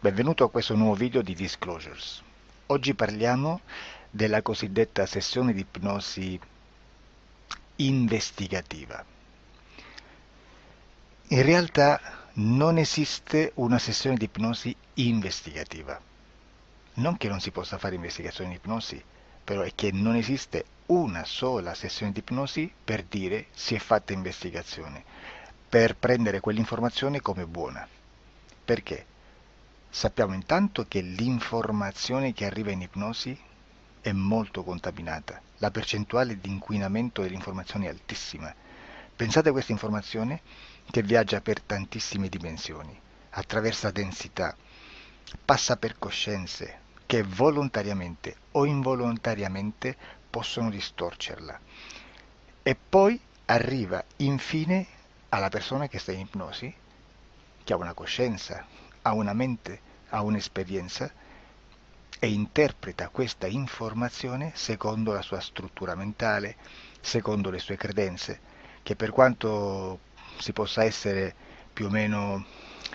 Benvenuto a questo nuovo video di Disclosures. Oggi parliamo della cosiddetta sessione di ipnosi investigativa. In realtà non esiste una sessione di ipnosi investigativa. Non che non si possa fare investigazione di ipnosi, però è che non esiste una sola sessione di ipnosi per dire si è fatta investigazione, per prendere quell'informazione come buona. Perché? Sappiamo intanto che l'informazione che arriva in ipnosi è molto contaminata, la percentuale di inquinamento dell'informazione è altissima. Pensate a questa informazione che viaggia per tantissime dimensioni, attraversa densità, passa per coscienze che volontariamente o involontariamente possono distorcerla. E poi arriva infine alla persona che sta in ipnosi, che ha una coscienza, ha una mente, ha un'esperienza e interpreta questa informazione secondo la sua struttura mentale, secondo le sue credenze, che per quanto si possa essere più o meno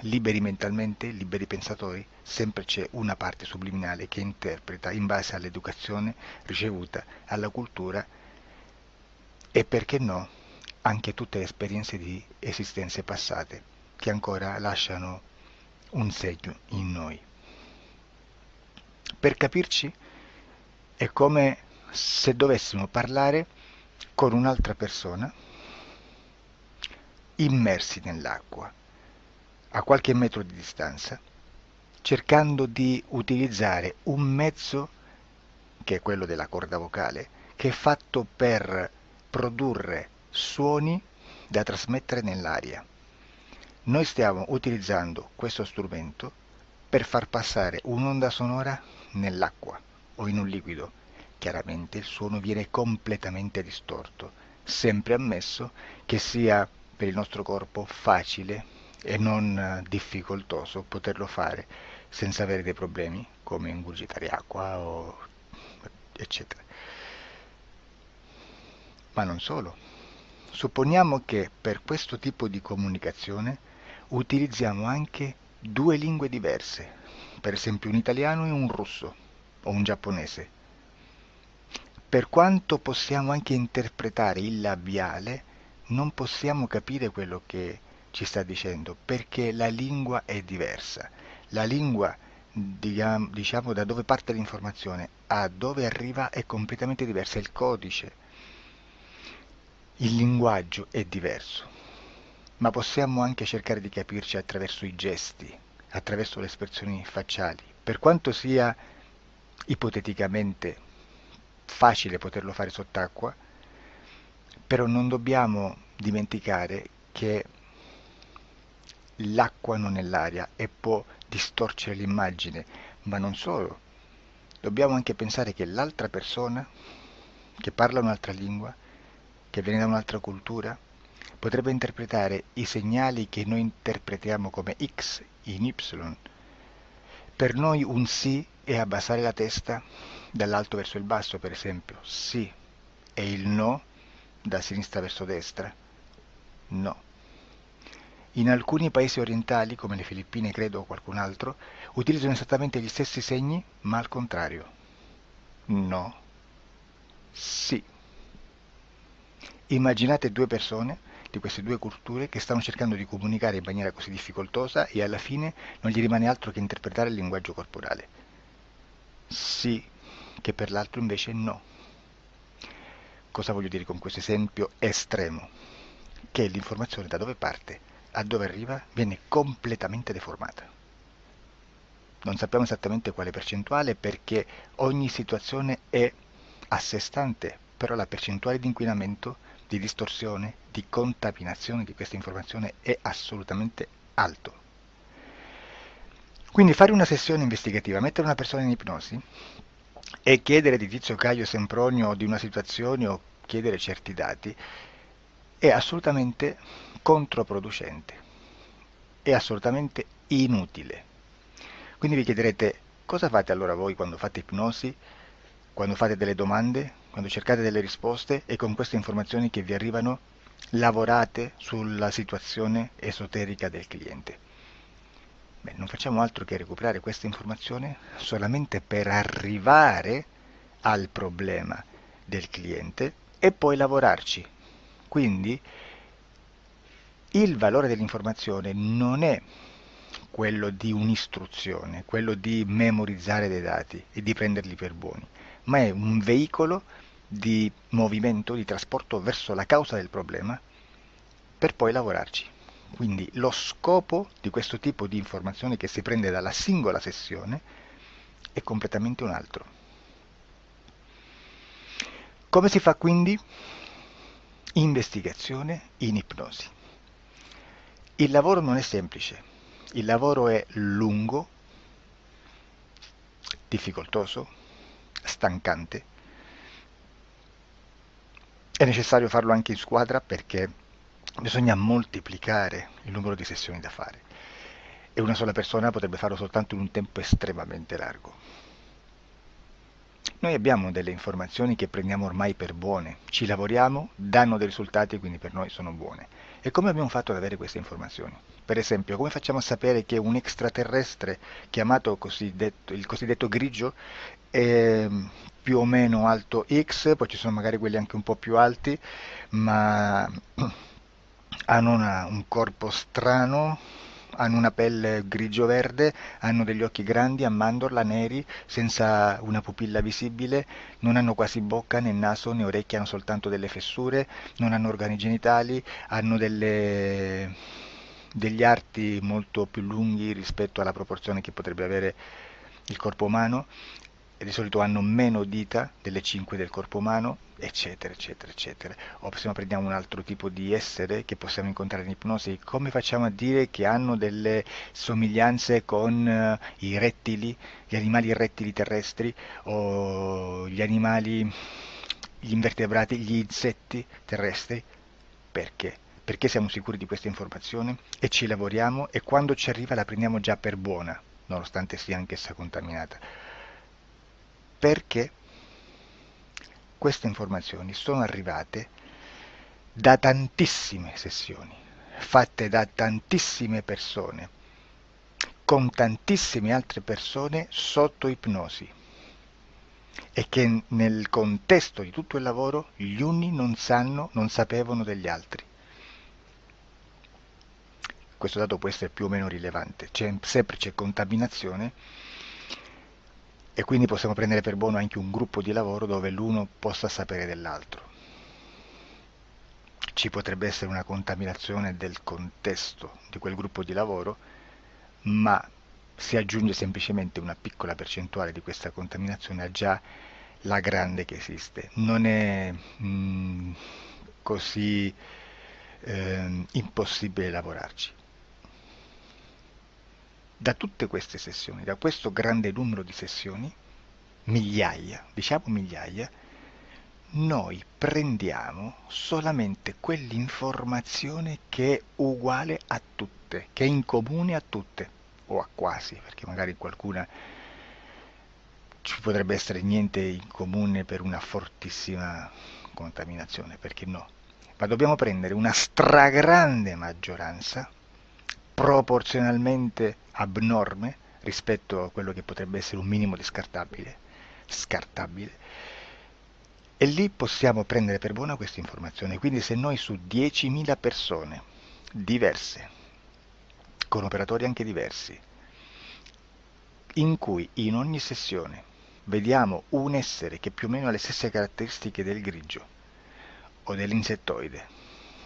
liberi mentalmente, liberi pensatori, sempre c'è una parte subliminale che interpreta in base all'educazione ricevuta, alla cultura e perché no anche tutte le esperienze di esistenze passate che ancora lasciano un segno in noi. Per capirci è come se dovessimo parlare con un'altra persona immersi nell'acqua, a qualche metro di distanza, cercando di utilizzare un mezzo, che è quello della corda vocale, che è fatto per produrre suoni da trasmettere nell'aria. Noi stiamo utilizzando questo strumento per far passare un'onda sonora nell'acqua o in un liquido. Chiaramente il suono viene completamente distorto, sempre ammesso che sia per il nostro corpo facile e non difficoltoso poterlo fare senza avere dei problemi come ingurgitare acqua o eccetera. Ma non solo. Supponiamo che per questo tipo di comunicazione utilizziamo anche due lingue diverse, per esempio un italiano e un russo o un giapponese. Per quanto possiamo anche interpretare il labiale, non possiamo capire quello che ci sta dicendo, perché la lingua è diversa. La lingua, diciamo, da dove parte l'informazione a dove arriva è completamente diversa, il codice, il linguaggio è diverso. Ma possiamo anche cercare di capirci attraverso i gesti, attraverso le espressioni facciali. Per quanto sia ipoteticamente facile poterlo fare sott'acqua, però non dobbiamo dimenticare che l'acqua non è l'aria e può distorcere l'immagine, ma non solo. Dobbiamo anche pensare che l'altra persona, che parla un'altra lingua, che viene da un'altra cultura, potrebbe interpretare i segnali che noi interpretiamo come X in Y. Per noi un sì è abbassare la testa dall'alto verso il basso, per esempio, sì, e il no da sinistra verso destra, no. In alcuni paesi orientali, come le Filippine credo o qualcun altro, utilizzano esattamente gli stessi segni, ma al contrario. No, sì. Immaginate due persone di queste due culture che stanno cercando di comunicare in maniera così difficoltosa e alla fine non gli rimane altro che interpretare il linguaggio corporale. Sì, che per l'altro invece no. Cosa voglio dire con questo esempio estremo? Che l'informazione da dove parte a dove arriva viene completamente deformata. Non sappiamo esattamente quale percentuale perché ogni situazione è a sé stante, però la percentuale di inquinamento, di distorsione, di contaminazione di questa informazione è assolutamente alto. Quindi fare una sessione investigativa, mettere una persona in ipnosi e chiedere di Tizio Caio Sempronio di una situazione o chiedere certi dati è assolutamente controproducente, è assolutamente inutile. Quindi vi chiederete cosa fate allora voi quando fate ipnosi, quando fate delle domande, quando cercate delle risposte e con queste informazioni che vi arrivano lavorate sulla situazione esoterica del cliente. Beh, non facciamo altro che recuperare questa informazione solamente per arrivare al problema del cliente e poi lavorarci. Quindi il valore dell'informazione non è quello di un'istruzione, quello di memorizzare dei dati e di prenderli per buoni, ma è un veicolo di movimento, di trasporto verso la causa del problema per poi lavorarci. Quindi lo scopo di questo tipo di informazione che si prende dalla singola sessione è completamente un altro. Come si fa quindi? Investigazione in ipnosi. Il lavoro non è semplice, Il lavoro è lungo, difficoltoso, stancante. È necessario farlo anche in squadra perché bisogna moltiplicare il numero di sessioni da fare e una sola persona potrebbe farlo soltanto in un tempo estremamente largo. Noi abbiamo delle informazioni che prendiamo ormai per buone, ci lavoriamo, danno dei risultati e quindi per noi sono buone. E come abbiamo fatto ad avere queste informazioni? Per esempio, come facciamo a sapere che un extraterrestre chiamato il cosiddetto grigio è più o meno alto X, poi ci sono magari quelli anche un po' più alti, ma hanno un corpo strano, hanno una pelle grigio-verde, hanno degli occhi grandi a mandorla, neri, senza una pupilla visibile, non hanno quasi bocca né naso né orecchie, hanno soltanto delle fessure, non hanno organi genitali, hanno degli arti molto più lunghi rispetto alla proporzione che potrebbe avere il corpo umano, e di solito hanno meno dita delle 5 del corpo umano, eccetera, eccetera, eccetera. O se no prendiamo un altro tipo di essere che possiamo incontrare in ipnosi, come facciamo a dire che hanno delle somiglianze con i rettili, gli animali rettili terrestri o gli invertebrati, gli insetti terrestri? Perché? Perché siamo sicuri di questa informazione e ci lavoriamo e quando ci arriva la prendiamo già per buona, nonostante sia anch'essa contaminata. Perché queste informazioni sono arrivate da tantissime sessioni, fatte da tantissime persone, con tantissime altre persone sotto ipnosi e che nel contesto di tutto il lavoro gli uni non sapevano degli altri. Questo dato può essere più o meno rilevante, sempre c'è contaminazione e quindi possiamo prendere per buono anche un gruppo di lavoro dove l'uno possa sapere dell'altro. Ci potrebbe essere una contaminazione del contesto di quel gruppo di lavoro, ma si aggiunge semplicemente una piccola percentuale di questa contaminazione a già la grande che esiste. Non è così impossibile lavorarci. Da tutte queste sessioni, da questo grande numero di sessioni, migliaia, diciamo migliaia, noi prendiamo solamente quell'informazione che è uguale a tutte, che è in comune a tutte, o a quasi, perché magari qualcuna ci potrebbe essere niente in comune per una fortissima contaminazione, perché no? Ma dobbiamo prendere una stragrande maggioranza, proporzionalmente abnorme rispetto a quello che potrebbe essere un minimo di scartabile, e lì possiamo prendere per buona questa informazione. Quindi se noi su 10.000 persone diverse, con operatori anche diversi, in cui in ogni sessione vediamo un essere che più o meno ha le stesse caratteristiche del grigio o dell'insettoide,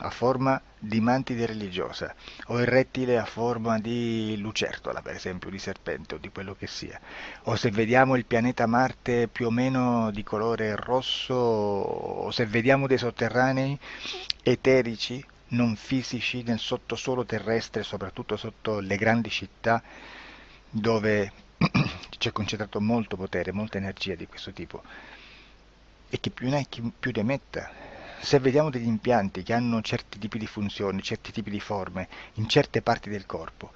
a forma di mantide religiosa, o il rettile a forma di lucertola, per esempio, di serpente o di quello che sia, o se vediamo il pianeta Marte più o meno di colore rosso, o se vediamo dei sotterranei eterici, non fisici, nel sottosuolo terrestre, soprattutto sotto le grandi città, dove c'è concentrato molto potere, molta energia di questo tipo, e chi più ne ha chi più ne metta. Se vediamo degli impianti che hanno certi tipi di funzioni, certi tipi di forme in certe parti del corpo,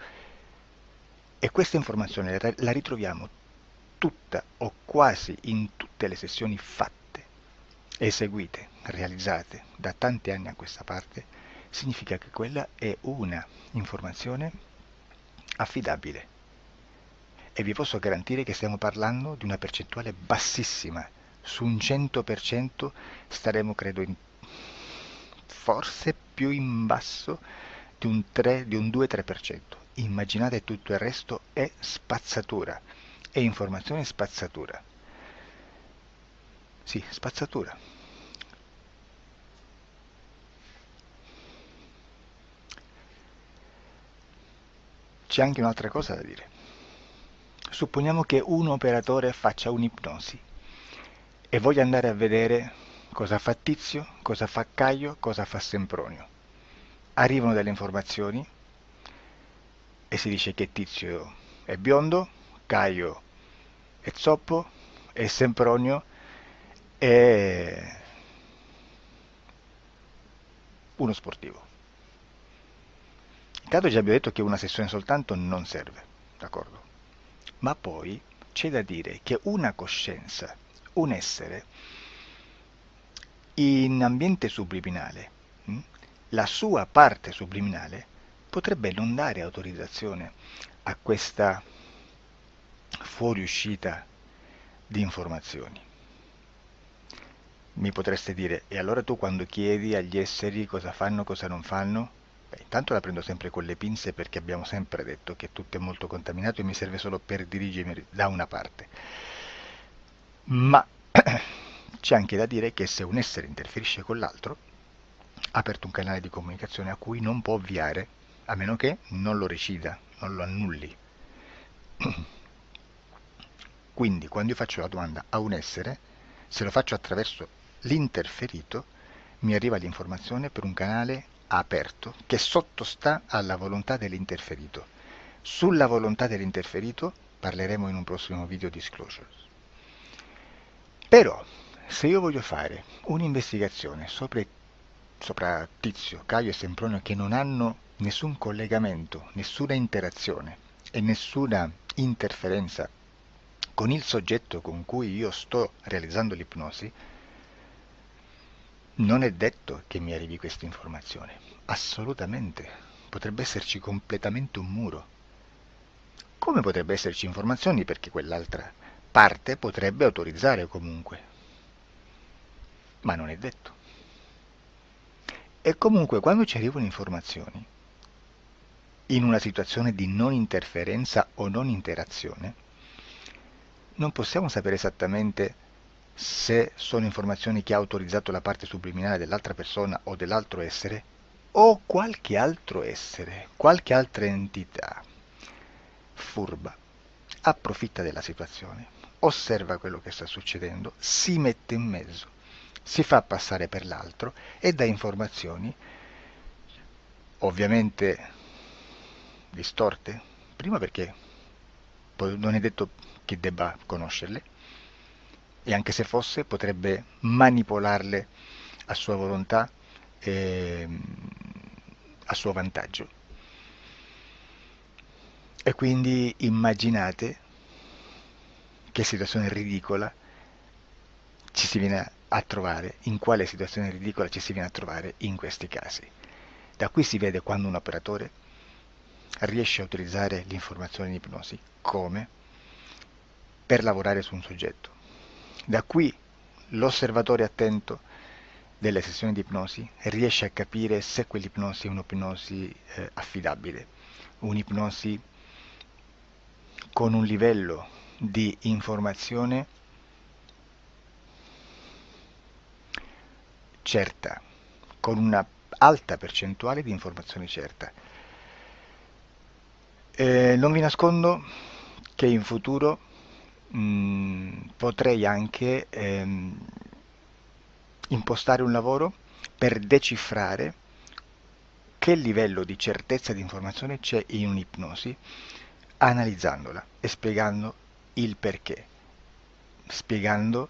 e questa informazione la ritroviamo tutta o quasi in tutte le sessioni fatte, eseguite, realizzate da tanti anni a questa parte, significa che quella è una informazione affidabile. E vi posso garantire che stiamo parlando di una percentuale bassissima. Su un 100% staremo, credo, forse più in basso di un 2-3%. Immaginate, tutto il resto è spazzatura, è informazione spazzatura. Sì, spazzatura. C'è anche un'altra cosa da dire. Supponiamo che un operatore faccia un'ipnosi e voglia andare a vedere cosa fa Tizio, cosa fa Caio, cosa fa Sempronio. Arrivano delle informazioni e si dice che Tizio è biondo, Caio è zoppo e Sempronio è uno sportivo. Intanto già abbiamo detto che una sessione soltanto non serve, d'accordo? Ma poi c'è da dire che una coscienza, un essere, in ambiente subliminale, la sua parte subliminale potrebbe non dare autorizzazione a questa fuoriuscita di informazioni. Mi potreste dire, e allora tu quando chiedi agli esseri cosa fanno, cosa non fanno? Beh, intanto la prendo sempre con le pinze perché abbiamo sempre detto che tutto è molto contaminato e mi serve solo per dirigermi da una parte. Ma c'è anche da dire che se un essere interferisce con l'altro, ha aperto un canale di comunicazione a cui non può ovviare, a meno che non lo recida, non lo annulli. Quindi quando io faccio la domanda a un essere, se lo faccio attraverso l'interferito, mi arriva l'informazione per un canale aperto che sottostà alla volontà dell'interferito. Sulla volontà dell'interferito parleremo in un prossimo video disclosures. Però, se io voglio fare un'investigazione sopra Tizio, Caio e Sempronio che non hanno nessun collegamento, nessuna interazione e nessuna interferenza con il soggetto con cui io sto realizzando l'ipnosi, non è detto che mi arrivi questa informazione. Assolutamente. Potrebbe esserci completamente un muro. Come potrebbe esserci informazioni perché quell'altra parte potrebbe autorizzare comunque. Ma non è detto. E comunque quando ci arrivano informazioni, in una situazione di non interferenza o non interazione, non possiamo sapere esattamente se sono informazioni che ha autorizzato la parte subliminale dell'altra persona o dell'altro essere, o qualche altro essere, qualche altra entità furba, approfitta della situazione, osserva quello che sta succedendo, si mette in mezzo, si fa passare per l'altro e dà informazioni, ovviamente distorte, prima perché non è detto che debba conoscerle, e anche se fosse potrebbe manipolarle a sua volontà e a suo vantaggio. E quindi immaginate che situazione ridicola ci si viene a trovare, in quale situazione ridicola ci si viene a trovare in questi casi. Da qui si vede quando un operatore riesce a utilizzare l'informazione in ipnosi come per lavorare su un soggetto. Da qui l'osservatore attento delle sessioni di ipnosi riesce a capire se quell'ipnosi è un'ipnosi affidabile, un'ipnosi con un livello di informazione certa, con una alta percentuale di informazione certa. Non vi nascondo che in futuro potrei anche impostare un lavoro per decifrare che livello di certezza di informazione c'è in un'ipnosi, analizzandola e spiegando il perché, spiegando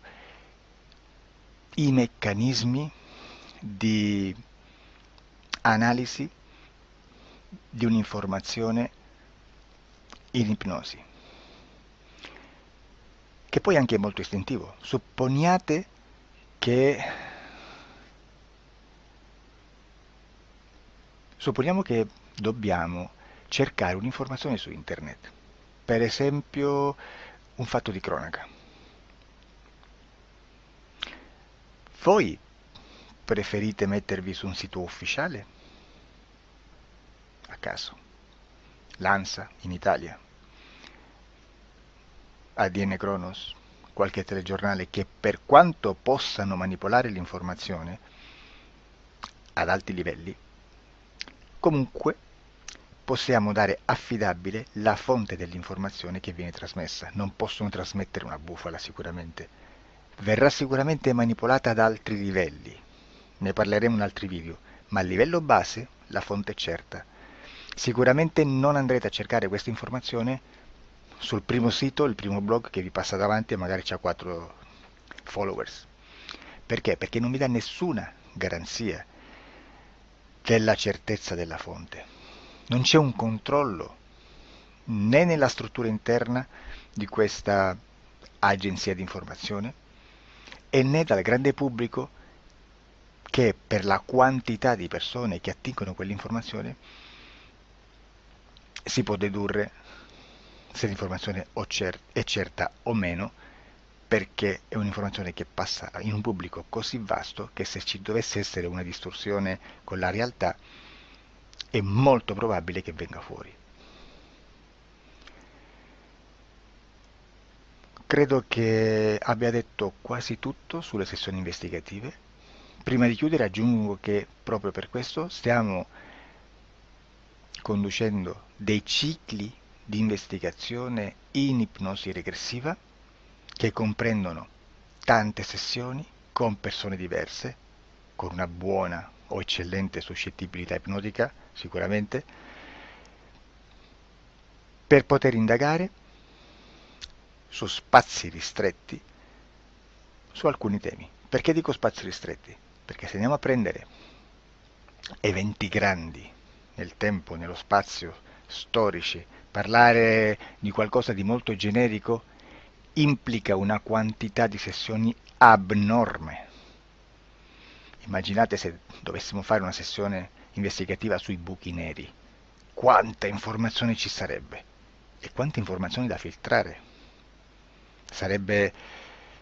i meccanismi di analisi di un'informazione in ipnosi, che poi anche è molto istintivo. Supponiamo che dobbiamo cercare un'informazione su internet, per esempio un fatto di cronaca. Voi preferite mettervi su un sito ufficiale? A caso. L'ANSA in Italia, ADN Kronos, qualche telegiornale che per quanto possano manipolare l'informazione ad alti livelli, comunque possiamo dare affidabile la fonte dell'informazione che viene trasmessa. Non possono trasmettere una bufala sicuramente. Verrà sicuramente manipolata ad altri livelli. Ne parleremo in altri video, ma a livello base la fonte è certa. Sicuramente non andrete a cercare questa informazione sul primo sito, il primo blog che vi passa davanti e magari ha 4 followers. Perché? Perché non vi dà nessuna garanzia della certezza della fonte. Non c'è un controllo né nella struttura interna di questa agenzia di informazione e né dal grande pubblico che per la quantità di persone che attingono quell'informazione si può dedurre se l'informazione è certa o meno, perché è un'informazione che passa in un pubblico così vasto che se ci dovesse essere una distorsione con la realtà è molto probabile che venga fuori. Credo che abbia detto quasi tutto sulle sessioni investigative. Prima di chiudere aggiungo che proprio per questo stiamo conducendo dei cicli di investigazione in ipnosi regressiva che comprendono tante sessioni con persone diverse, con una buona o eccellente suscettibilità ipnotica sicuramente, per poter indagare su spazi ristretti su alcuni temi. Perché dico spazi ristretti? Perché se andiamo a prendere eventi grandi nel tempo, nello spazio, storici, parlare di qualcosa di molto generico implica una quantità di sessioni abnorme. Immaginate se dovessimo fare una sessione investigativa sui buchi neri, quanta informazione ci sarebbe e quante informazioni da filtrare. Sarebbe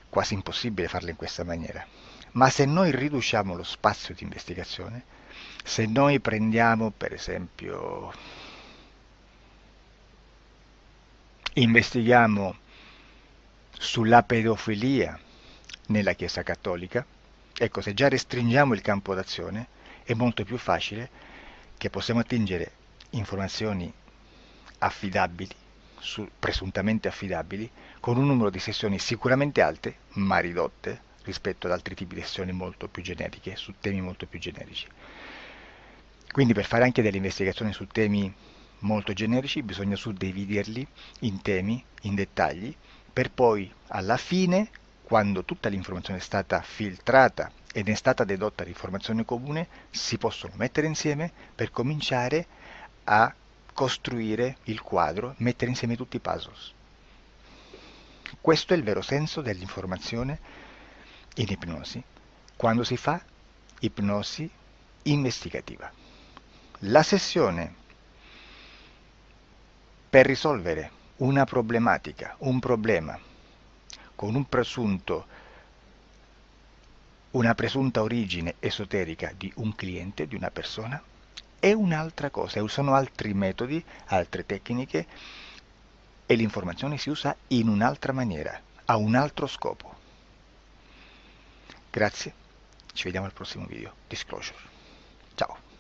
quasi impossibile farlo in questa maniera. Ma se noi riduciamo lo spazio di investigazione, se noi prendiamo per esempio, investighiamo sulla pedofilia nella Chiesa Cattolica, ecco, se già restringiamo il campo d'azione, è molto più facile che possiamo attingere informazioni affidabili, presuntamente affidabili, con un numero di sessioni sicuramente alte, ma ridotte rispetto ad altri tipi di sessioni molto più generiche, su temi molto più generici. Quindi per fare anche delle investigazioni su temi molto generici bisogna suddividerli in temi, in dettagli, per poi alla fine, quando tutta l'informazione è stata filtrata ed è stata dedotta l'informazione comune, si possono mettere insieme per cominciare a costruire il quadro, mettere insieme tutti i puzzles. Questo è il vero senso dell'informazione in ipnosi, quando si fa ipnosi investigativa. La sessione per risolvere una problematica, un problema, con una presunta origine esoterica di un cliente, di una persona, è un'altra cosa, sono altri metodi, altre tecniche e l'informazione si usa in un'altra maniera, ha un altro scopo. Grazie, ci vediamo al prossimo video. Disclosure. Ciao.